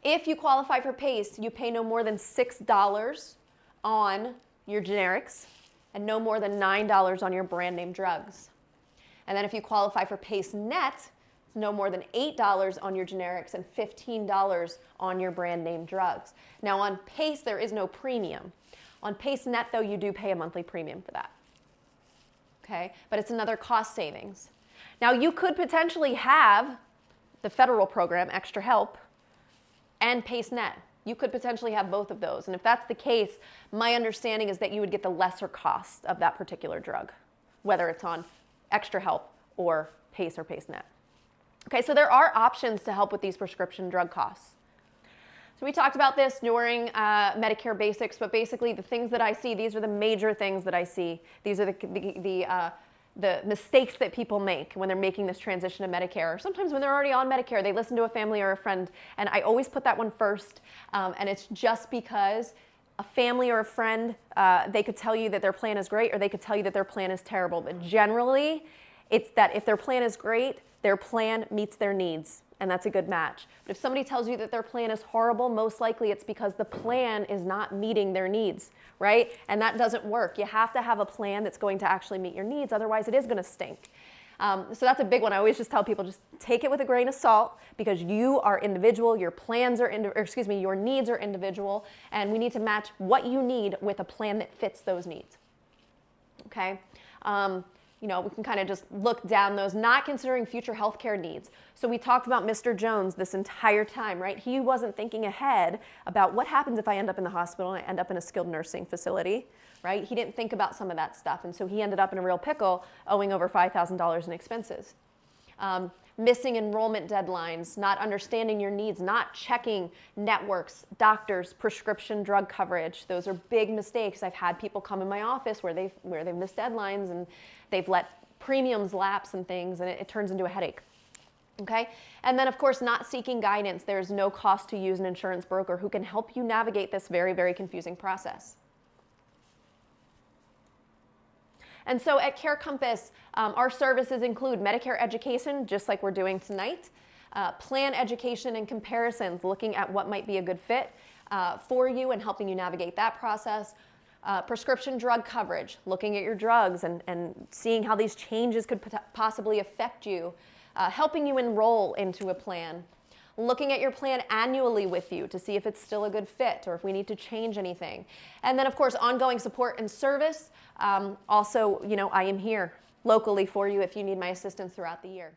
If you qualify for PACE, you pay no more than $6 on your generics and no more than $9 on your brand name drugs. And then if you qualify for PACEnet, it's no more than $8 on your generics and $15 on your brand name drugs. Now on PACE, there is no premium. On PACEnet, though, you do pay a monthly premium for that. Okay, but it's another cost savings. Now you could potentially have the federal program, Extra Help, and PACEnet. You could potentially have both of those. And if that's the case, my understanding is that you would get the lesser cost of that particular drug, whether it's on Extra Help or PACE or PACEnet. Okay, so there are options to help with these prescription drug costs. So we talked about this during Medicare Basics, but basically the things that I see, these are the major things that I see. These are the mistakes that people make when they're making this transition to Medicare. Or sometimes when they're already on Medicare, they listen to a family or a friend, and I always put that one first, and it's just because a family or a friend, they could tell you that their plan is great, or they could tell you that their plan is terrible, but generally, it's that if their plan is great, their plan meets their needs, and that's a good match. But if somebody tells you that their plan is horrible, most likely it's because the plan is not meeting their needs, right? And that doesn't work. You have to have a plan that's going to actually meet your needs, otherwise it is going to stink. So that's a big one. I always just tell people, just take it with a grain of salt, because you are individual, your plans are, your needs are individual, and we need to match what you need with a plan that fits those needs. Okay? We can kind of just look down those, not considering future healthcare needs. So we talked about Mr. Jones this entire time, right? He wasn't thinking ahead about what happens if I end up in the hospital and I end up in a skilled nursing facility, right? He didn't think about some of that stuff. And so he ended up in a real pickle, owing over $5,000 in expenses. Missing enrollment deadlines, not understanding your needs, not checking networks, doctors, prescription drug coverage. Those are big mistakes. I've had people come in my office where they've missed deadlines and they've let premiums lapse and things, and it turns into a headache. Okay? And then, of course, not seeking guidance. There's no cost to use an insurance broker who can help you navigate this very, very confusing process. And so at Care Compass, our services include Medicare education, just like we're doing tonight, plan education and comparisons, looking at what might be a good fit for you and helping you navigate that process, prescription drug coverage, looking at your drugs and seeing how these changes could possibly affect you, helping you enroll into a plan, looking at your plan annually with you to see if it's still a good fit or if we need to change anything. And then, of course, ongoing support and service. Also, I am here locally for you if you need my assistance throughout the year.